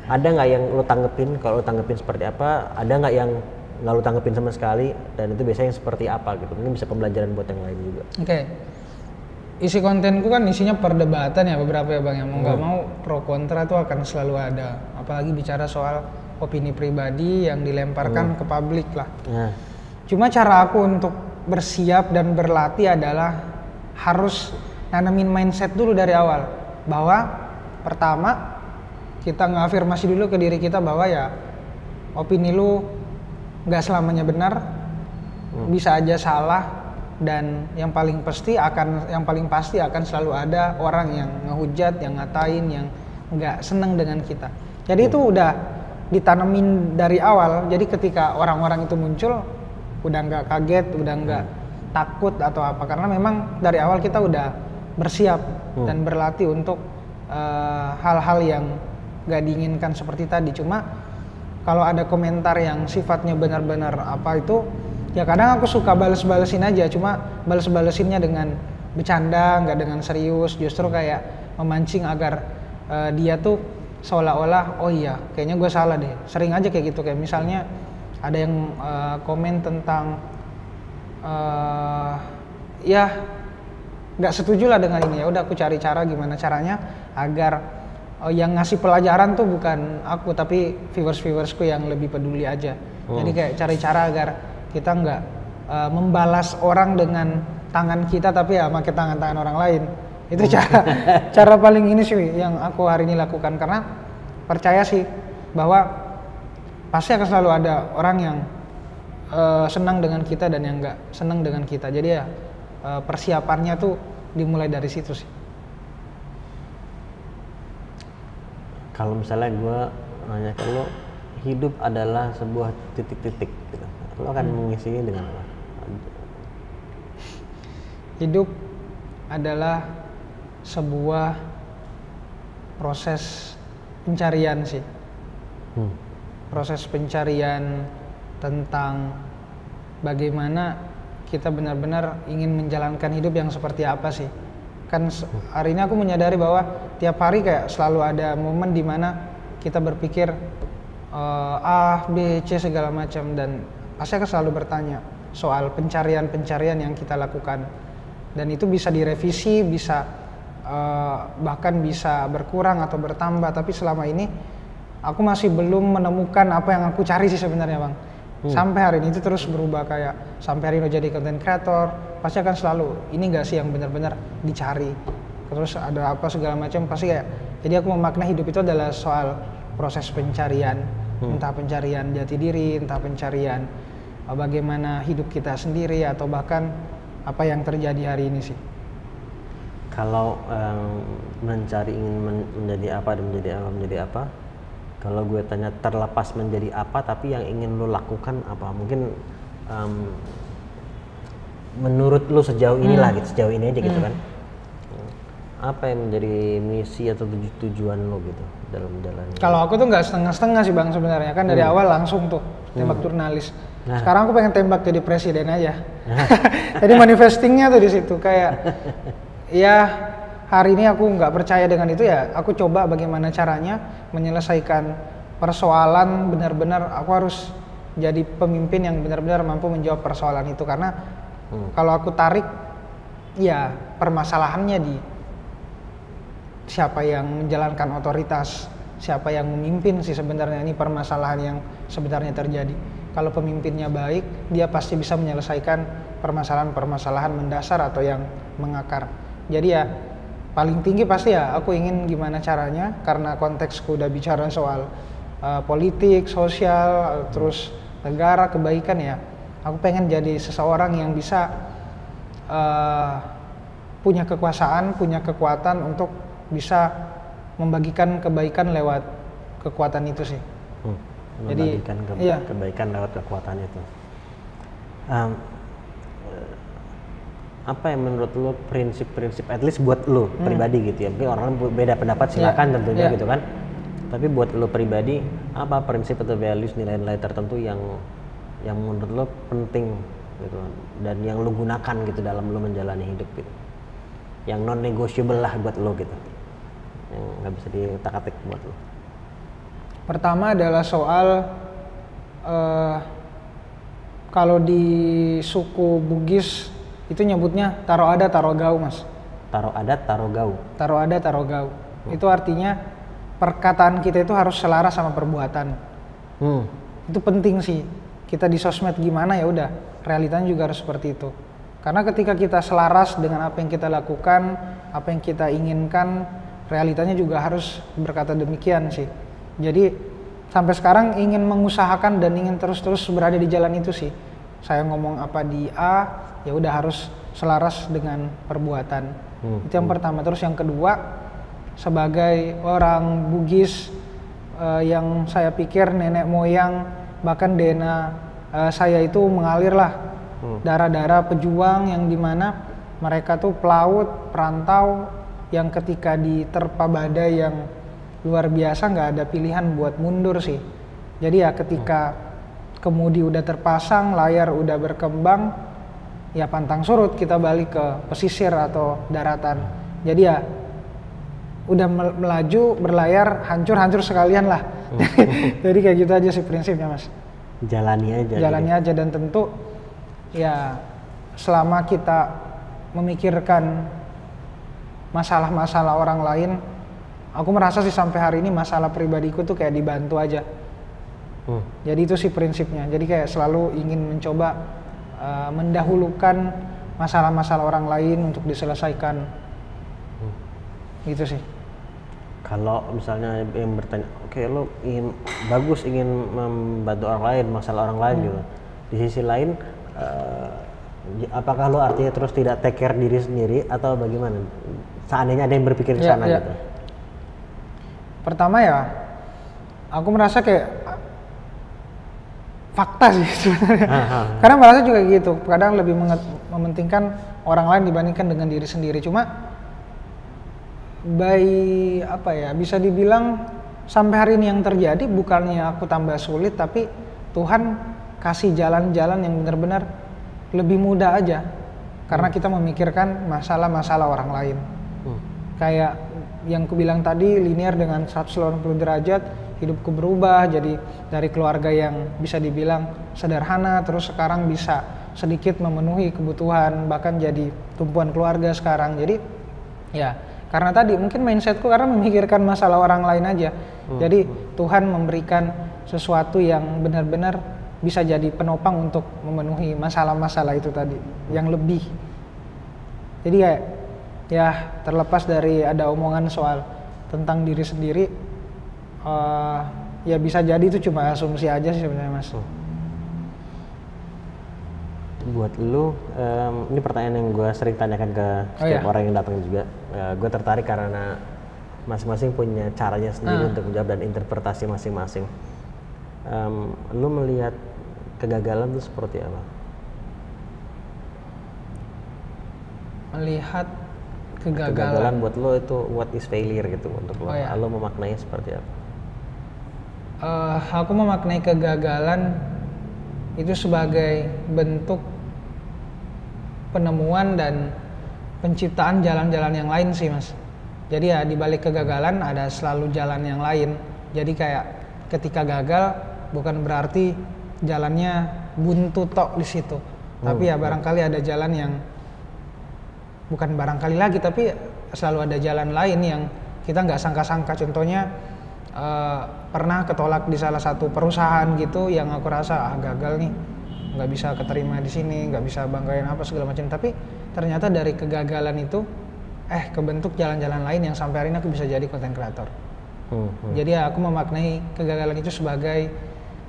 Ada nggak yang lu tanggepin? Kalau lu tanggepin seperti apa? Ada nggak yang nggak lu tanggepin sama sekali? Dan itu biasanya seperti apa gitu? Mungkin bisa pembelajaran buat yang lain juga. Oke. Isi kontenku kan isinya perdebatan ya beberapa ya Bang, yang mau nggak mau pro kontra tuh akan selalu ada, apalagi bicara soal opini pribadi yang dilemparkan ke publik lah. Cuma cara aku untuk bersiap dan berlatih adalah harus nanamin mindset dulu dari awal, bahwa pertama kita ngafirmasi dulu ke diri kita bahwa ya opini lu nggak selamanya benar, bisa aja salah. Dan yang paling pasti akan selalu ada orang yang ngehujat, yang ngatain, yang nggak seneng dengan kita. Jadi itu udah ditanemin dari awal. Jadi ketika orang-orang itu muncul, udah nggak kaget, udah nggak takut atau apa, karena memang dari awal kita udah bersiap dan berlatih untuk hal-hal yang nggak diinginkan seperti tadi. Cuma kalau ada komentar yang sifatnya benar-benar apa itu, ya kadang aku suka bales-balesin aja, cuma bales-balesinnya dengan bercanda, nggak dengan serius, justru kayak memancing agar dia tuh seolah-olah oh iya kayaknya gue salah deh. Sering aja kayak gitu, kayak misalnya ada yang komen tentang ya nggak setuju lah dengan ini, ya udah aku cari cara gimana caranya agar yang ngasih pelajaran tuh bukan aku tapi viewersku yang lebih peduli aja. Jadi kayak cari cara agar kita nggak membalas orang dengan tangan kita, tapi ya pakai tangan-tangan orang lain. Itu cara paling ini sih yang aku hari ini lakukan, karena percaya sih bahwa pasti akan selalu ada orang yang senang dengan kita dan yang nggak senang dengan kita. Jadi ya persiapannya tuh dimulai dari situ sih. Kalau misalnya gue nanya ke lo, hidup adalah sebuah titik-titik gitu, lo akan mengisinya dengan apa? Hidup adalah sebuah proses pencarian sih. Proses pencarian tentang bagaimana kita benar-benar ingin menjalankan hidup yang seperti apa sih. Kan hari ini aku menyadari bahwa tiap hari kayak selalu ada momen di mana kita berpikir A, B, C segala macam, dan pasti akan selalu bertanya soal pencarian-pencarian yang kita lakukan. Dan itu bisa direvisi, bisa bahkan bisa berkurang atau bertambah, tapi selama ini aku masih belum menemukan apa yang aku cari sih sebenarnya, Bang. Sampai hari ini itu terus berubah, kayak sampai hari ini jadi content creator, pasti akan selalu ini gak sih yang benar-benar dicari, terus ada apa segala macam, pasti kayak, jadi aku memaknai hidup itu adalah soal proses pencarian, entah pencarian jati diri, entah pencarian bagaimana hidup kita sendiri, atau bahkan apa yang terjadi hari ini sih. Kalau mencari ingin menjadi apa dan menjadi apa, kalau gue tanya terlepas menjadi apa, tapi yang ingin lo lakukan apa? Mungkin menurut lo sejauh inilah gitu, sejauh ini aja gitu kan. Apa yang menjadi misi atau tujuan lo gitu dalam menjalani? Kalau aku tuh nggak setengah-setengah sih, Bang, sebenarnya kan dari awal langsung tuh tembak jurnalis. Nah. Sekarang aku pengen tembak jadi presiden aja. Jadi manifestingnya tuh di situ kayak ya hari ini aku nggak percaya dengan itu, ya aku coba bagaimana caranya menyelesaikan persoalan, benar-benar aku harus jadi pemimpin yang benar-benar mampu menjawab persoalan itu, karena kalau aku tarik ya permasalahannya di siapa yang menjalankan otoritas, siapa yang memimpin sih sebenarnya, ini permasalahan yang sebenarnya terjadi. Kalau pemimpinnya baik, dia pasti bisa menyelesaikan permasalahan-permasalahan mendasar atau yang mengakar. Jadi ya paling tinggi pasti ya aku ingin gimana caranya, karena konteksku udah bicara soal politik, sosial, terus negara, kebaikan, ya aku pengen jadi seseorang yang bisa punya kekuasaan, punya kekuatan untuk bisa membagikan kebaikan lewat kekuatan itu sih. Membagikan iya, kebaikan lewat kekuatan itu. Apa yang menurut lo prinsip-prinsip, at least buat lo pribadi gitu ya, mungkin orang beda pendapat silakan tentunya gitu kan, tapi buat lo pribadi apa prinsip atau values, nilai-nilai tertentu yang menurut lo penting gitu dan yang lo gunakan gitu dalam lo menjalani hidup gitu, yang non negotiable lah buat lo gitu, yang nggak bisa diutak-atik buat lo? Pertama adalah soal kalau di suku Bugis itu nyebutnya taro ada taro gau, Mas. Taro adat taro gau. Taro ada taro gau. Itu artinya perkataan kita itu harus selaras sama perbuatan. Itu penting sih. Kita di sosmed gimana ya udah, realitanya juga harus seperti itu. Karena ketika kita selaras dengan apa yang kita lakukan, apa yang kita inginkan, realitanya juga harus berkata demikian sih. Jadi sampai sekarang ingin mengusahakan dan ingin terus-terus berada di jalan itu sih. Saya ngomong apa di A, ya udah harus selaras dengan perbuatan. Itu yang pertama. Terus yang kedua, sebagai orang Bugis yang saya pikir nenek moyang bahkan DNA saya itu mengalirlah darah-darah pejuang, yang dimana mereka tuh pelaut, perantau yang ketika diterpa badai yang luar biasa nggak ada pilihan buat mundur sih. Jadi ya ketika kemudi udah terpasang, layar udah berkembang, ya pantang surut kita balik ke pesisir atau daratan. Jadi ya udah melaju, berlayar, hancur sekalian lah. Jadi kayak gitu aja sih prinsipnya, Mas. Jalani aja. Dan tentu ya selama kita memikirkan masalah-masalah orang lain, aku merasa sih sampai hari ini masalah pribadiku tuh kayak dibantu aja. Jadi itu sih prinsipnya. Jadi kayak selalu ingin mencoba mendahulukan masalah-masalah orang lain untuk diselesaikan. Gitu sih. Kalau misalnya yang bertanya, oke, lo ingin membantu orang lain, masalah orang lain gitu. Di sisi lain, apakah lo artinya terus tidak take care diri sendiri atau bagaimana? Seandainya ada yang berpikir ke sana gitu. Pertama ya, aku merasa kayak fakta sih sebenarnya. Karena merasa juga gitu, kadang lebih mementingkan orang lain dibandingkan dengan diri sendiri. Cuma bisa dibilang sampai hari ini yang terjadi bukannya aku tambah sulit, tapi Tuhan kasih jalan-jalan yang benar-benar lebih mudah aja karena kita memikirkan masalah-masalah orang lain. Kayak yang ku bilang tadi, linear dengan 180 derajat, hidupku berubah jadi dari keluarga yang bisa dibilang sederhana terus sekarang bisa sedikit memenuhi kebutuhan, bahkan jadi tumpuan keluarga sekarang. Jadi ya karena tadi mungkin mindsetku karena memikirkan masalah orang lain aja. Jadi Tuhan memberikan sesuatu yang benar-benar bisa jadi penopang untuk memenuhi masalah-masalah itu tadi yang lebih. Jadi ya terlepas dari ada omongan soal tentang diri sendiri, ya bisa jadi itu cuma asumsi aja sih sebenarnya Mas. Buat lu, ini pertanyaan yang gue sering tanyakan ke setiap orang yang datang juga. Gue tertarik karena masing-masing punya caranya sendiri untuk menjawab dan interpretasi masing-masing. Lu melihat kegagalan itu seperti apa? Melihat kegagalan buat lo itu what is failure gitu untuk lo. Lo memaknainya seperti apa? Aku memaknai kegagalan itu sebagai bentuk penemuan dan penciptaan jalan-jalan yang lain sih Mas. Jadi ya di balik kegagalan ada selalu jalan yang lain. Jadi kayak ketika gagal bukan berarti jalannya buntu tok di situ. Tapi ya barangkali ada jalan yang bukan barangkali lagi, tapi selalu ada jalan lain yang kita nggak sangka-sangka. Contohnya pernah ketolak di salah satu perusahaan gitu yang aku rasa gagal nih, nggak bisa keterima di sini, nggak bisa banggain apa segala macam. Tapi ternyata dari kegagalan itu kebentuk jalan-jalan lain yang sampai hari ini aku bisa jadi content creator. Jadi ya aku memaknai kegagalan itu sebagai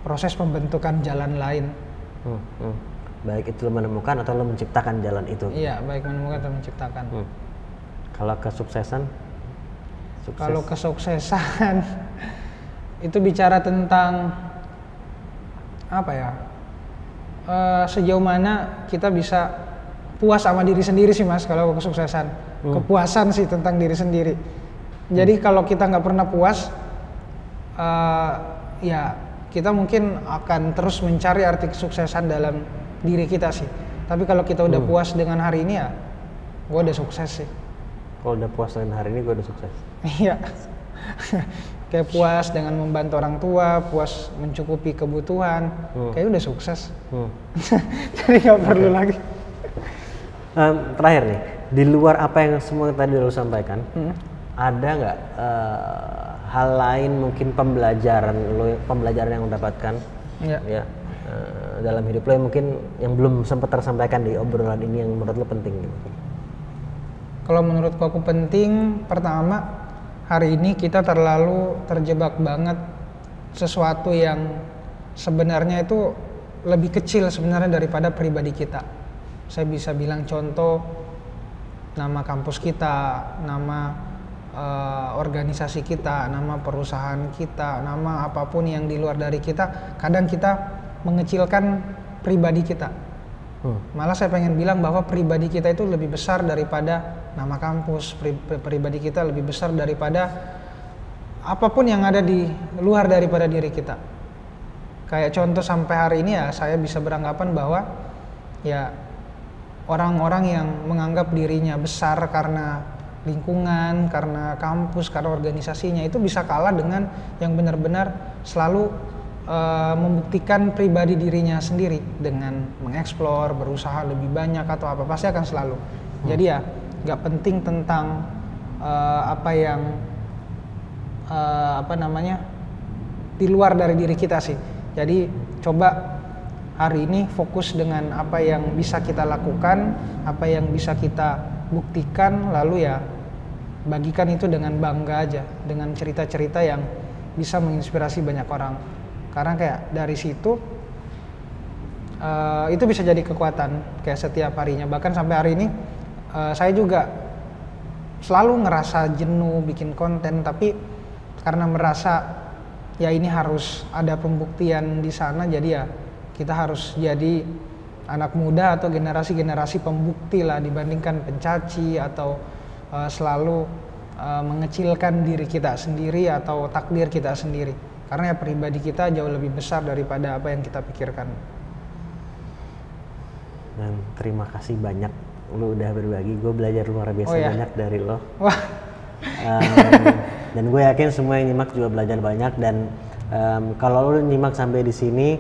proses pembentukan jalan lain. Baik itu lo menemukan atau lo menciptakan jalan itu? Iya, baik menemukan atau menciptakan. Kalau kesuksesan? Kalau kesuksesan itu bicara tentang apa ya? Sejauh mana kita bisa puas sama diri sendiri sih Mas. Kalau kesuksesan, kepuasan sih tentang diri sendiri. Jadi kalau kita nggak pernah puas, ya kita mungkin akan terus mencari arti kesuksesan dalam diri kita sih. Tapi kalau kita udah puas dengan hari ini ya gue udah sukses sih. Kalau udah puas dengan hari ini gue udah sukses. Iya. Kayak puas dengan membantu orang tua, puas mencukupi kebutuhan, kayak udah sukses. Jadi nggak perlu lagi. Terakhir nih, di luar apa yang semua tadi lo sampaikan, ada nggak hal lain mungkin pembelajaran yang lo dapatkan ya dalam hidup lo yang mungkin yang belum sempat tersampaikan di obrolan ini yang menurut lo penting gitu? Kalau menurutku aku penting, pertama hari ini kita terlalu terjebak banget sesuatu yang sebenarnya itu lebih kecil sebenarnya daripada pribadi kita. Saya bisa bilang contoh nama kampus kita, nama organisasi kita, nama perusahaan kita, nama apapun yang di luar dari kita, kadang kita mengecilkan pribadi kita. Malah saya pengen bilang bahwa pribadi kita itu lebih besar daripada nama kampus, pribadi kita lebih besar daripada apapun yang ada di luar daripada diri kita. Kayak contoh sampai hari ini ya saya bisa beranggapan bahwa ya orang-orang yang menganggap dirinya besar karena lingkungan, karena kampus, karena organisasinya itu bisa kalah dengan yang benar-benar selalu membuktikan pribadi dirinya sendiri dengan mengeksplor, berusaha lebih banyak atau apa, pasti akan selalu. Jadi ya nggak penting tentang apa yang di luar dari diri kita sih. Jadi coba hari ini fokus dengan apa yang bisa kita lakukan, apa yang bisa kita buktikan, lalu ya bagikan itu dengan bangga aja, dengan cerita-cerita yang bisa menginspirasi banyak orang. Karena kayak dari situ itu bisa jadi kekuatan kayak setiap harinya. Bahkan sampai hari ini saya juga selalu ngerasa jenuh bikin konten, tapi karena merasa ya ini harus ada pembuktian di sana, jadi ya kita harus jadi anak muda atau generasi-generasi pembukti lah dibandingkan pencaci atau selalu mengecilkan diri kita sendiri atau takdir kita sendiri. Karena ya pribadi kita jauh lebih besar daripada apa yang kita pikirkan. Dan terima kasih banyak lu udah berbagi. Gue belajar luar biasa banyak dari lo. Wah. Dan gue yakin semua yang nyimak juga belajar banyak. Dan kalau lu nyimak sampai di sini,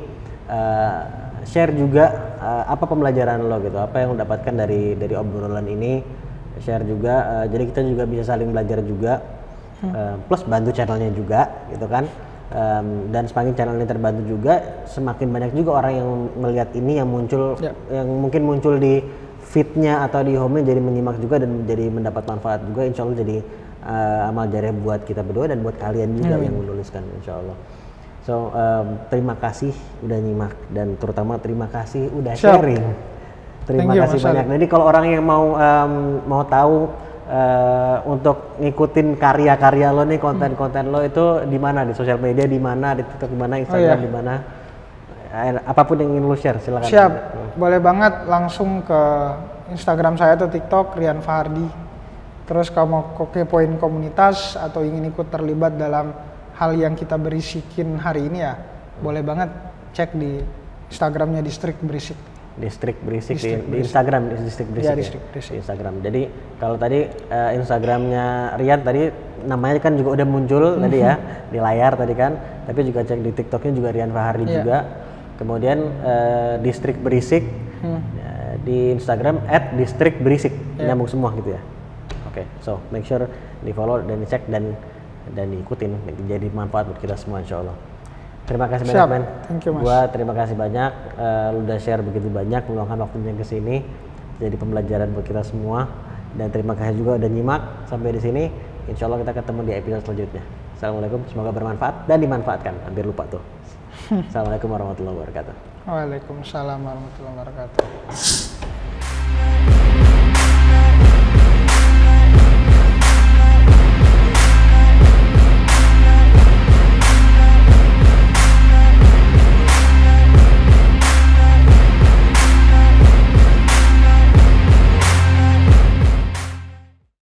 share juga apa pembelajaran lo gitu, apa yang lo dapatkan dari obrolan ini. Share juga, jadi kita juga bisa saling belajar juga. Plus bantu channelnya juga gitu kan. Dan semakin channel ini terbantu juga, semakin banyak juga orang yang melihat ini, yang muncul, yang mungkin muncul di feednya atau di home-nya, jadi menyimak juga dan jadi mendapat manfaat juga. Insya Allah jadi amal jariah buat kita berdua dan buat kalian juga yang menuliskan, insya Allah. So terima kasih udah nyimak, dan terutama terima kasih udah sharing. Terima kasih banyak. Jadi kalau orang yang mau tahu untuk ngikutin karya-karya lo nih, konten-konten lo itu di mana? Di sosial media di mana? Di TikTok di mana? Instagram di mana? Apapun yang ingin lo share, silakan. Siap. Boleh banget langsung ke Instagram saya atau TikTok Rian Fahardi. Terus kalau mau kepoin komunitas atau ingin ikut terlibat dalam hal yang kita berisikin hari ini ya, boleh banget cek di Instagramnya Distrik Berisik. Distrik Berisik di Instagram, Distrik Berisik. Ya, Distrik Berisik. Di Instagram. Jadi kalau tadi Instagramnya Rian tadi namanya kan juga udah muncul tadi ya di layar tadi kan. Tapi juga cek di TikToknya juga Rian Fahardi juga. Kemudian Distrik Berisik di Instagram @distrikberisik, nyambung semua gitu ya. Oke, so make sure di follow dan dicek dan diikutin, jadi manfaat buat kita semua insya Allah. Terima kasih banyak, men. Thank you, Mas. Gua terima kasih banyak, lu udah share begitu banyak, meluangkan waktunya ke sini, jadi pembelajaran buat kita semua. Dan terima kasih juga udah nyimak sampai di sini. Insya Allah kita ketemu di episode selanjutnya. Assalamualaikum, semoga bermanfaat dan dimanfaatkan. Hampir lupa tuh. Assalamualaikum warahmatullahi wabarakatuh. Waalaikumsalam warahmatullahi wabarakatuh.